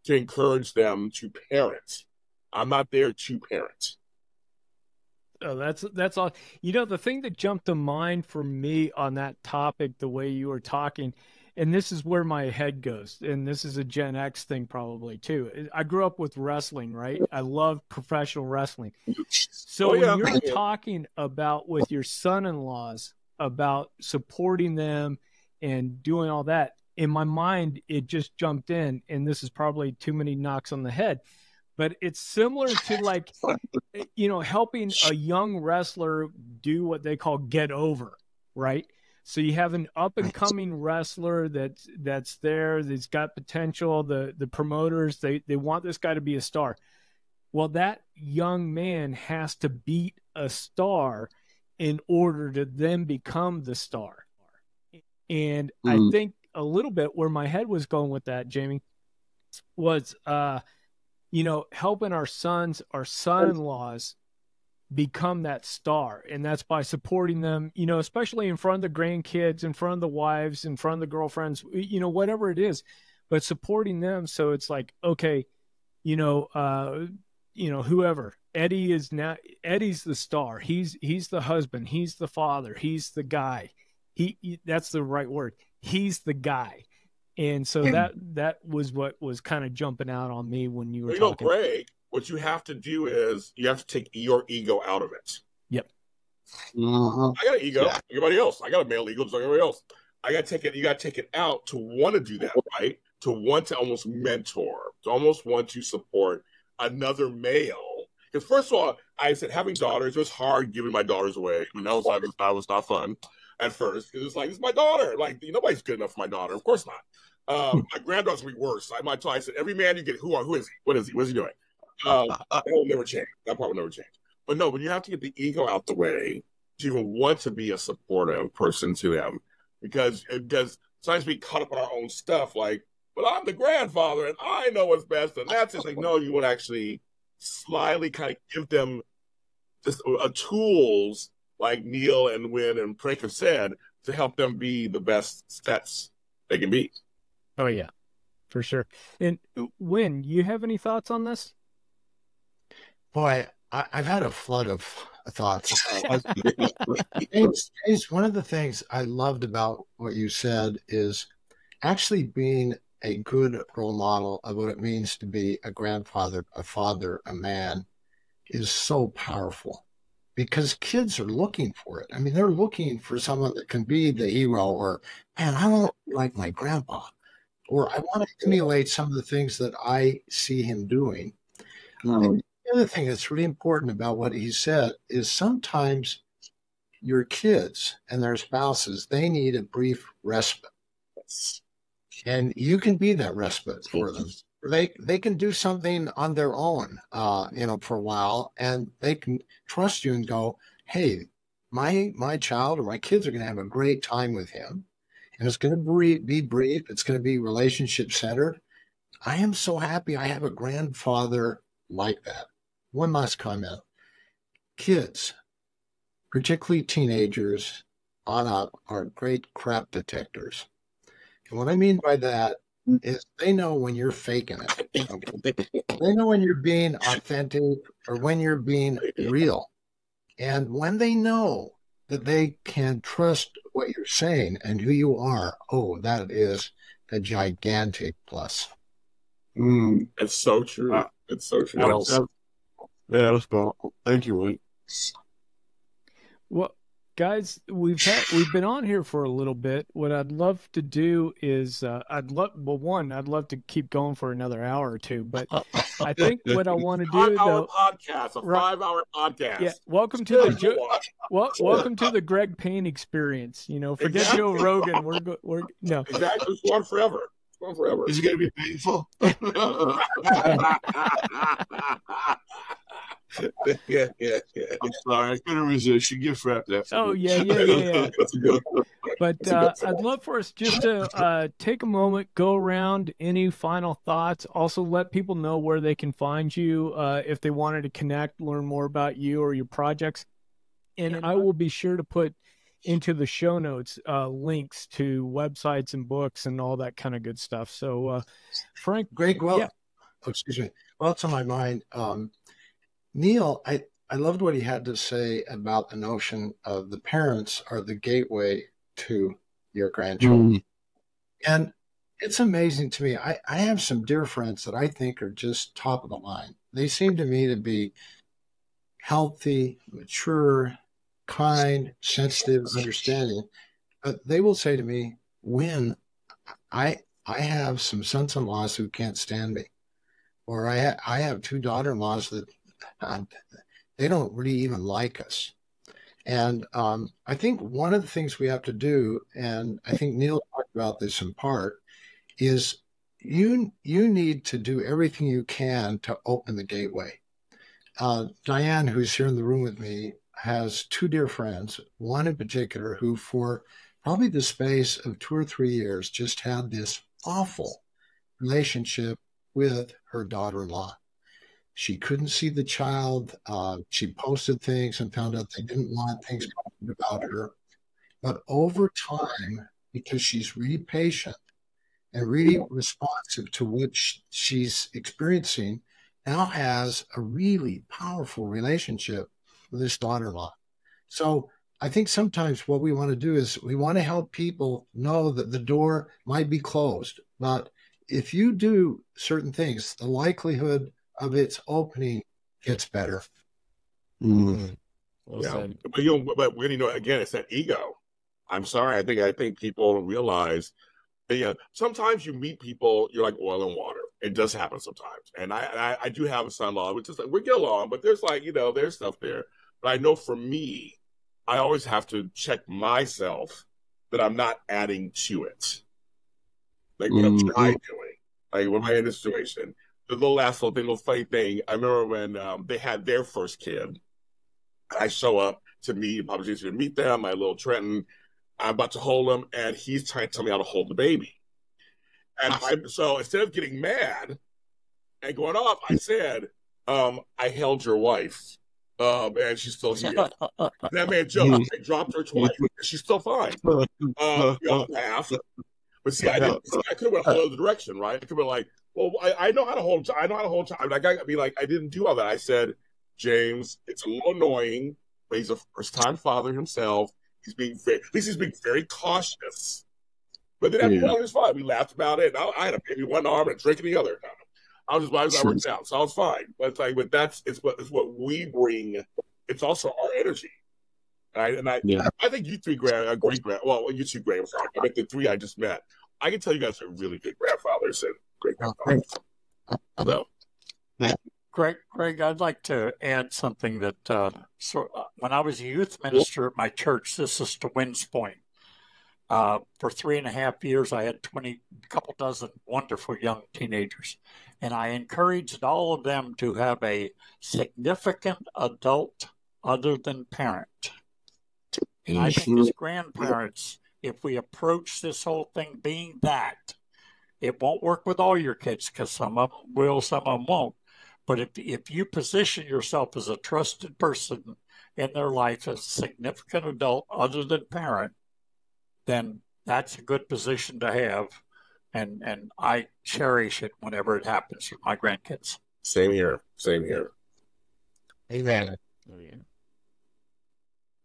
to encourage them to parent. I'm not there to parent. Oh, that's all. You know, the thing that jumped to mind for me on that topic, the way you were talking, and this is where my head goes, and this is a Gen X thing probably too. I grew up with wrestling, right? I love professional wrestling. So when you're talking about with your son-in-laws about supporting them and doing all that, in my mind, it just jumped in, and this is probably too many knocks on the head, but it's similar to like, you know, helping a young wrestler do what they call get over, right? So you have an up and coming wrestler that's there, that's got potential. The promoters, they want this guy to be a star. Well, that young man has to beat a star in order to then become the star. And I think a little bit where my head was going with that, Jamie, was you know, helping our son-in-laws become that star. And that's by supporting them, you know, especially in front of the grandkids, in front of the wives, in front of the girlfriends, you know, whatever it is, but supporting them. So it's like, okay, whoever Eddie's the star. He's the husband. He's the father. He's the guy. That's the right word. He's the guy. And so that was what was kind of jumping out on me when you were talking. Greg, what you have to do is you have to take your ego out of it. Yep. I got an ego. Yeah. Everybody else. I got a male ego just like everybody else. I got to take it. You got to take it out to want to do that, right? To want to almost mentor, to almost want to support another male. Because first of all, I said having daughters, it was hard giving my daughters away. I mean, that was not fun at first. Because it's like, it's my daughter. Like, nobody's good enough for my daughter. Of course not. My granddaughter's will be worse. I said, every man you get, who is he? What is he? What is he doing? That will never change. That part will never change. But no, when you have to get the ego out the way to even want to be a supportive person to them, because sometimes we caught up on our own stuff, like, but I'm the grandfather and I know what's best, and that's just like, no, you would actually slyly kind of give them just tools like Neil and Wynn and Frank have said to help them be the best vets they can be. Oh yeah, for sure. And Wynn, you have any thoughts on this? Boy, I've had a flood of thoughts. James, one of the things I loved about what you said is actually being a good role model of what it means to be a grandfather, a father, a man is so powerful because kids are looking for it. I mean, they're looking for someone that can be the hero, or, man, I don't like my grandpa, or I want to emulate some of the things that I see him doing. The other thing that's really important about what he said is sometimes your kids and their spouses, they need a brief respite. And you can be that respite for them. They can do something on their own, for a while, and they can trust you and go, hey, my child or my kids are going to have a great time with him. And it's going to be brief. It's going to be relationship centered. I am so happy I have a grandfather like that. One last comment. Kids, particularly teenagers, on up, are great crap detectors. And what I mean by that is they know when you're faking it. Okay? They know when you're being authentic or when you're being real. And when they know that they can trust what you're saying and who you are, that is a gigantic plus. It's so true. It's so true. That was cool. Thank you, Wayne. Well, guys, we've been on here for a little bit. What I'd love to do is I'd love to keep going for another hour or two, but I think what I want to do though, podcast, a 5-hour podcast. Yeah, welcome to the Greg Payne experience. Forget exactly. Joe Rogan. We're no exactly. It's on forever. Is it going to be painful? Yeah. I'm sorry, I couldn't resist. You gift wrap that. Oh, yeah. But I'd love for us just to take a moment, go around, any final thoughts. Also, let people know where they can find you if they wanted to connect, learn more about you or your projects. And I will be sure to put into the show notes links to websites and books and all that kind of good stuff. So, Frank. Greg, well, yeah. Oh, excuse me. Well, it's on my mind. Neil, I loved what he had to say about the notion of the parents are the gateway to your grandchildren. And it's amazing to me. I have some dear friends that I think are just top of the line. They seem to me to be healthy, mature, kind, sensitive, understanding. But they will say to me, when I have some sons-in-laws who can't stand me, or I have two daughter-in-laws that they don't really even like us. And I think one of the things we have to do, and I think Neil talked about this in part, is you need to do everything you can to open the gateway. Diane, who's here in the room with me, has two dear friends, one in particular who for probably the space of 2 or 3 years just had this awful relationship with her daughter-in-law. She couldn't see the child. She posted things and found out they didn't want things about her. But over time, because she's really patient and really responsive to what she's experiencing, now has a really powerful relationship with this daughter-in-law. So I think sometimes what we want to do is we want to help people know that the door might be closed, but if you do certain things, the likelihood of its opening gets better. Well, yeah, but when again, it's that ego. I'm sorry. I think people don't realize. Yeah, sometimes you meet people, you're like oil and water. It does happen sometimes, and I do have a son-in-law, which is like we get along, but there's like there's stuff there. But I know for me, I always have to check myself that I'm not adding to it. Like what I'm trying doing. Like when I'm in this situation. The last little funny thing, I remember when they had their first kid. I show up to meet, Papa Jason to meet them, my little Trenton. I'm about to hold him, and he's trying to tell me how to hold the baby. And so instead of getting mad and going off, I said, I held your wife, and she's still here. That man joked. I dropped her twice, and she's still fine. We all laughed. But see, I could have went a whole other direction, right? I could have been like, well, I know how to hold. I know how to hold. I gotta be like, I didn't do all that. I said, James, it's a little annoying, but he's a first-time father himself. He's being at least he's being very cautious. But then after it was fine. We laughed about it. I had a baby in one arm and a drink in the other. I was just worked out, so I was fine. But it's like, it's what we bring. It's also our energy. Right? And I think you three you two grandfathers. I mean, the three I just met. I can tell you guys are really good grandfathers and great grandfathers. So, Greg, I'd like to add something that when I was a youth minister at my church, this is to Winds Point. For 3.5 years, I had a couple dozen wonderful young teenagers, and I encouraged all of them to have a significant adult other than parent. And I think as grandparents, if we approach this whole thing being that, it won't work with all your kids because some of them will, some of them won't. But if you position yourself as a trusted person in their life as a significant adult other than parent, then that's a good position to have. And I cherish it whenever it happens with my grandkids. Same here. Amen.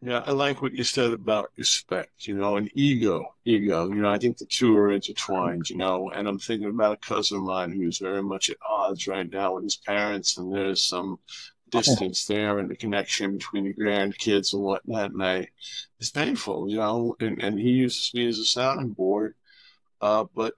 Yeah, I like what you said about respect, and ego. I think the two are intertwined, and I'm thinking about a cousin of mine who's very much at odds right now with his parents, and there's some distance there and the connection between the grandkids and whatnot, and it's painful, and he uses me as a sounding board, but,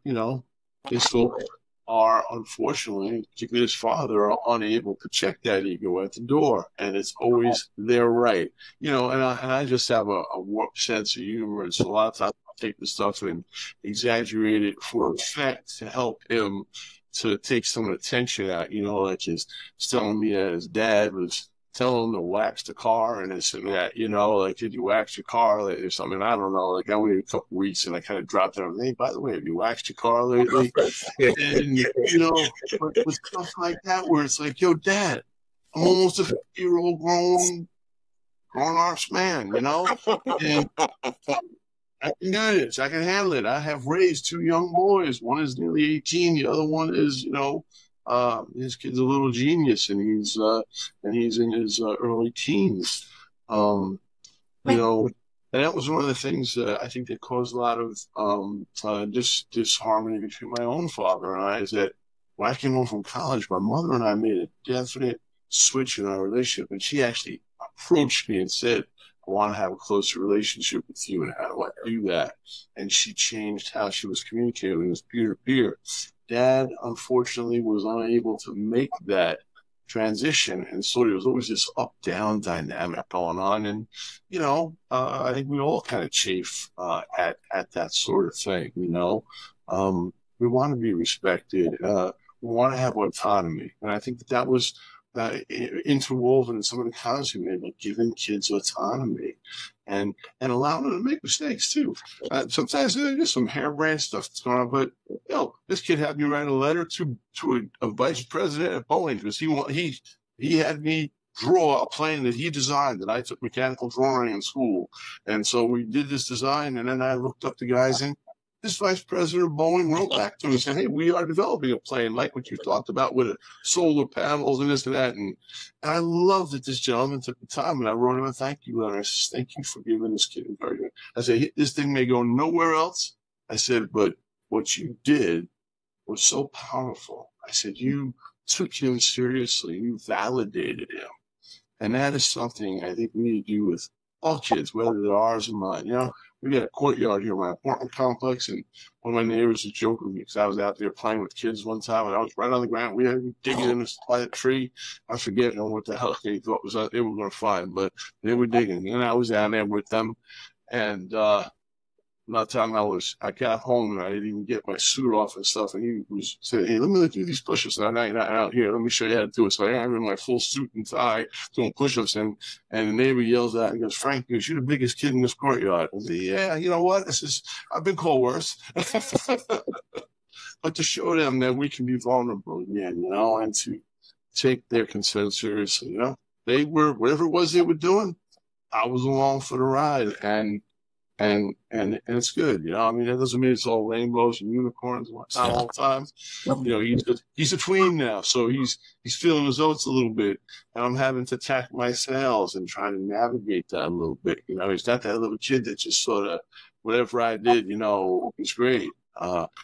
his folks are, unfortunately, particularly his father, are unable to check that ego at the door, and it's always their right, and I just have a warped sense of humor, and so a lot of times I'll take the stuff and exaggerate it for effect to help him to take some of the tension out, like he's telling me that his dad was telling them to wax the car and this and that, you know, like, did you wax your car lately or something? I don't know. Like, I waited a couple weeks and I kind of dropped it. Hey, by the way, have you waxed your car lately? And, you know, with stuff like that where it's like, yo, Dad, I'm almost a 50-year-old grown-arse man, you know? And I can do this. I can handle it. I have raised 2 young boys. One is nearly 18. The other one is, you know, his kid's a little genius, and he's in his early teens. You know, and that was one of the things I think that caused a lot of disharmony between my own father and I. Is that when I came home from college, my mother and I made a definite switch in our relationship, and she actually approached me and said, I want to have a closer relationship with you, and how do I do that? And she changed how she was communicating. It was peer to peer. Dad, unfortunately, was unable to make that transition, and so there was always this up-down dynamic going on. And you know, I think we all kind of chafe at that sort of thing. You know, we want to be respected. We want to have autonomy, and I think that was interwoven in some of the comments we made, like giving kids autonomy and allowing them to make mistakes too. Sometimes there's just some harebrained stuff that's going on, but you know, this kid had me write a letter to a vice president at Boeing because he had me draw a plane that he designed that I took mechanical drawing in school. And so we did this design, and then I looked up the guys, and this vice president of Boeing wrote back to me and said, hey, we are developing a plane like what you talked about with solar panels and this and that. And I love that this gentleman took the time, and I wrote him a thank you letter. I said, thank you for giving this kid encouragement. I said, this thing may go nowhere else. I said, but what you did was so powerful. I said, you took him seriously. You validated him. And that is something I think we need to do with all kids, whether they're ours or mine. You know, we got a courtyard here in my apartment complex, and one of my neighbors was joking with me because I was out there playing with kids one time, and I was right on the ground. We had digging in the tree. I forget what the hell they thought was they were going to find, but they were digging, and I was down there with them. And not time I got home and I didn't even get my suit off and stuff. And he was saying, hey, let me do these push-ups. And I'm not out here. Let me show you how to do it. So I'm in my full suit and tie doing push-ups. And the neighbor yells out and goes, Frank, you're the biggest kid in this courtyard. I said, yeah, you know what? I've been called worse. But to show them that we can be vulnerable again, you know, and to take their concern seriously, you know. They were, whatever it was they were doing, I was along for the ride. And it's good, you know. I mean, that doesn't mean it's all rainbows and unicorns and whatnot all the time. You know, he's a tween now, so he's feeling his oats a little bit, and I'm having to tack my sails and trying to navigate that a little bit. You know, he's not that little kid that just sort of whatever I did, you know, is great.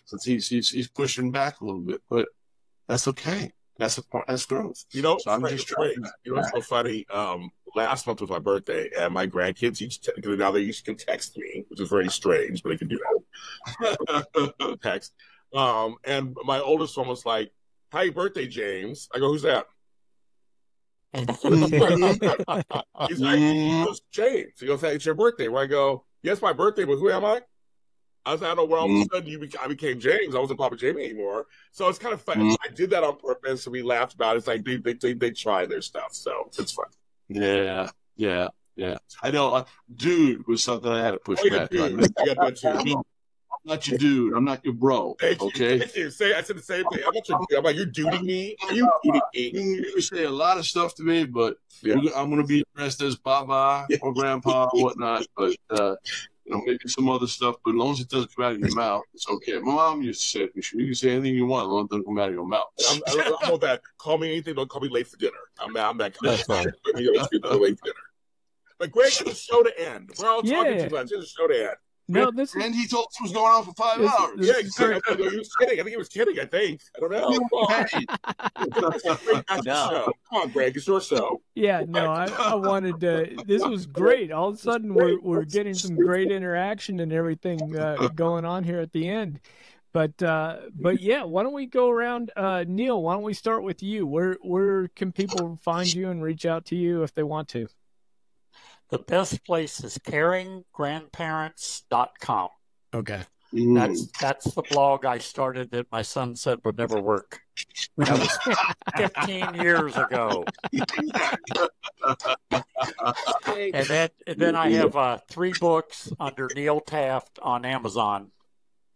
Since he's pushing back a little bit, but that's okay. That's growth. You know, so I'm just trying. You know, it's so funny. Last month was my birthday, and my grandkids now they can text me, which is very strange, but they can do that. Text. And my oldest one was like, "Happy birthday, James." I go, "Who's that?" He's like, James. He goes, "Hey, it's your birthday." Where I go, "Yes, my birthday, but who am I?" I was like, I don't know where all of a sudden I became James. I wasn't Papa Jamie anymore. So it's kind of fun. I did that on purpose, and we laughed about it. It's like they try their stuff, so it's fun. Yeah. I know, dude was something I had to push back on. I got that too. I'm not your dude. I'm not your bro. Thank okay. You. I said the same thing. I'm not your dude. I'm like, you're duding me. Are you duding me? You say a lot of stuff to me, but I'm going to be addressed as Baba or Grandpa or whatnot. But you know, maybe some other stuff. But as long as it doesn't come out of your mouth, it's okay. My mom used to say, "You can say anything you want, as long as it doesn't come out of your mouth." I'm all that. Call me anything. Don't call me late for dinner. I'm that kind of fine. Late for dinner. But Greg, it's a show to end. We're all talking too much. It's a show to end. No, and he told us it was going on for 5 hours. Yeah, exactly. He was kidding. I think he was kidding. I don't know. Come on, Greg. It's your show. Yeah, no, I wanted to. This was great. All of a sudden, we're getting some great interaction and everything going on here at the end. But yeah, why don't we go around? Neil, why don't we start with you? Where can people find you and reach out to you if they want to? The best place is caringgrandparents.com. Okay. That's the blog I started that my son said would never work. That was 15 years ago. And then I have 3 books under Neil Taft on Amazon,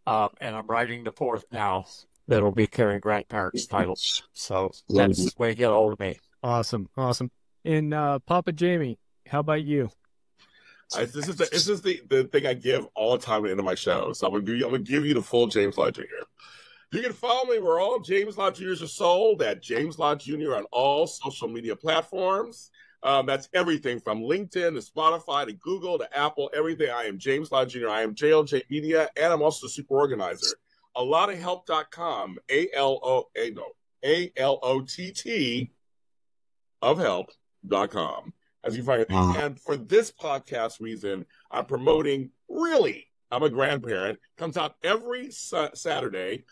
and I'm writing the 4th now that'll be carrying grandparents titles. So that's the way to get a hold of me. Awesome. And Papa Jamie, how about you? This is the thing I give all the time at the end of my show. So I'm gonna give you the full James Law Jr. You can follow me where all James Law Jr.'s are sold at James Law Jr. on all social media platforms. That's everything from LinkedIn to Spotify to Google to Apple, everything. I am James Law Jr. I am JLJ Media, and I'm also the super organizer. ALOTTOFHelp.com, ALOTT of help.com. As you find it. And for this podcast reason, I'm promoting Really, I'm a Grandparent. Comes out every Saturday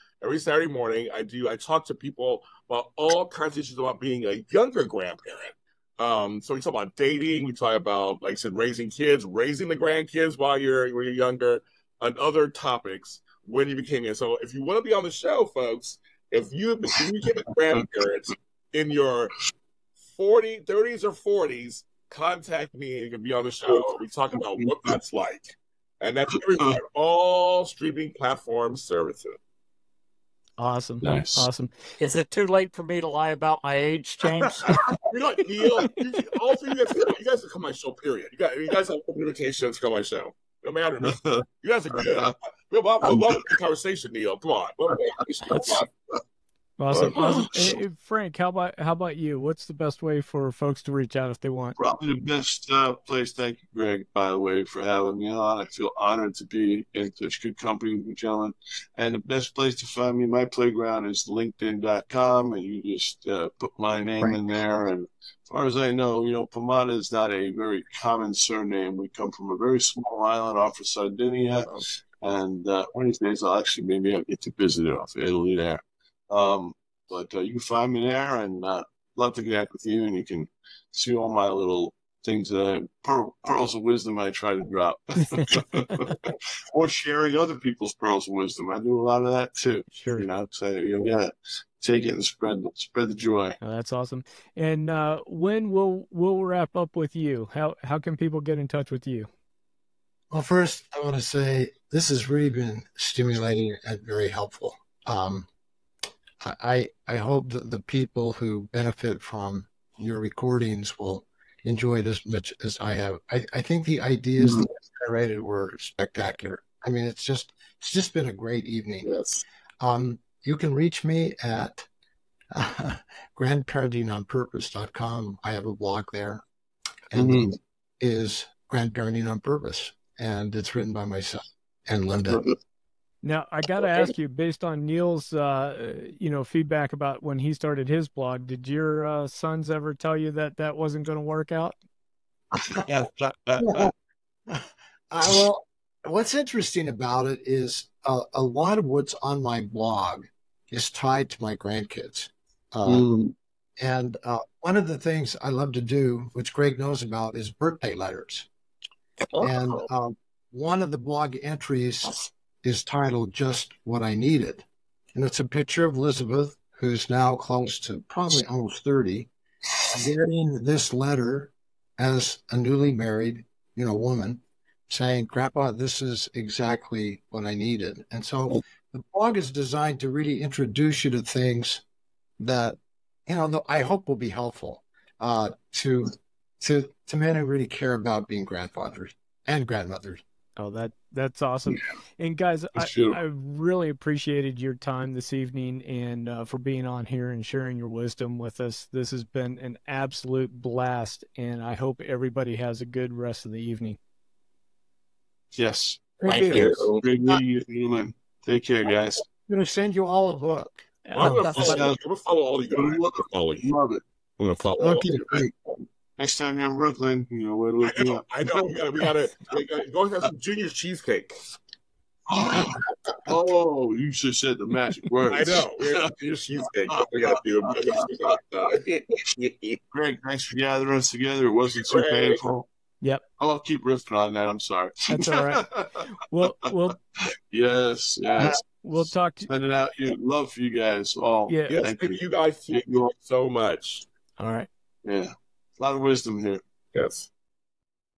morning. I talk to people about all kinds of issues about being a younger grandparent. So we talk about dating, we talk about, like I said, raising kids, raising the grandkids while you're younger, and other topics when you became it. So if you want to be on the show, folks, if you became a grandparent in your 30s or 40s, contact me and you can be on the show. We talk about what that's like. And that's everywhere, all streaming platform services. Awesome. Nice. Awesome. Is it too late for me to lie about my age, James? You know, Neil, all three of you guys can come on my show, period. You guys have open invitations to come on my show. No matter. You guys are good. We'll love the conversation, Neil. Come on. Awesome. Hey, Frank, how about you? What's the best way for folks to reach out if they want? Probably the best place. Thank you, Greg, by the way, for having me on. I feel honored to be in such good company with you, gentlemen. And the best place to find me, my playground, is linkedin.com, and you just put my name in there. And as far as I know, Pomada is not a very common surname. We come from a very small island off of Sardinia, and one of these days I'll get to visit it off of Italy there. But you can find me there, and love to connect with you, and you can see all my little things pearls of wisdom I try to drop, or sharing other people's pearls of wisdom. I do a lot of that too. Sure. So take it and spread the joy. Oh, that's awesome. And when we'll wrap up with you, how can people get in touch with you? Well, first I want to say this has really been stimulating and very helpful. I hope that the people who benefit from your recordings will enjoy it as much as I have. I think the ideas that I generated were spectacular. I mean, it's just been a great evening. Yes. You can reach me at grandparentingonpurpose.com. I have a blog there, and it is Grandparenting on Purpose, and it's written by myself and Linda. Now, I got to ask you, based on Neil's, feedback about when he started his blog, did your sons ever tell you that wasn't going to work out? Yeah. Well, what's interesting about it is a lot of what's on my blog is tied to my grandkids. And one of the things I love to do, which Greg knows about, is birthday letters. And one of the blog entries is titled Just What I Needed. And it's a picture of Elizabeth, who's now close to probably almost 30, getting this letter as a newly married, woman, saying, Grandpa, this is exactly what I needed. And so the blog is designed to really introduce you to things that, I hope will be helpful to men who really care about being grandfathers and grandmothers. Oh, that's awesome. Yeah. And guys, I really appreciated your time this evening and for being on here and sharing your wisdom with us. This has been an absolute blast, and I hope everybody has a good rest of the evening. Yes. Thank you. Great meeting you. Take care, guys. I'm going to send you all a book. I'm going to follow all you guys. I'm going to follow you. Love it. I'm going to follow all you guys. Next time you're in Brooklyn, where to look me up. I know. We gotta go have some Junior's cheesecake. Oh, you just said the magic words. I know. Junior's cheesecake. We gotta do it. Greg, thanks for gathering us together. It wasn't too painful. Yep. I'll keep riffing on that. I'm sorry. That's all right. We'll yes. we'll talk to Send it out. Love for you guys all. Yeah. Yes, Thank you guys thank you all so much. All right. Yeah. A lot of wisdom here. Yes.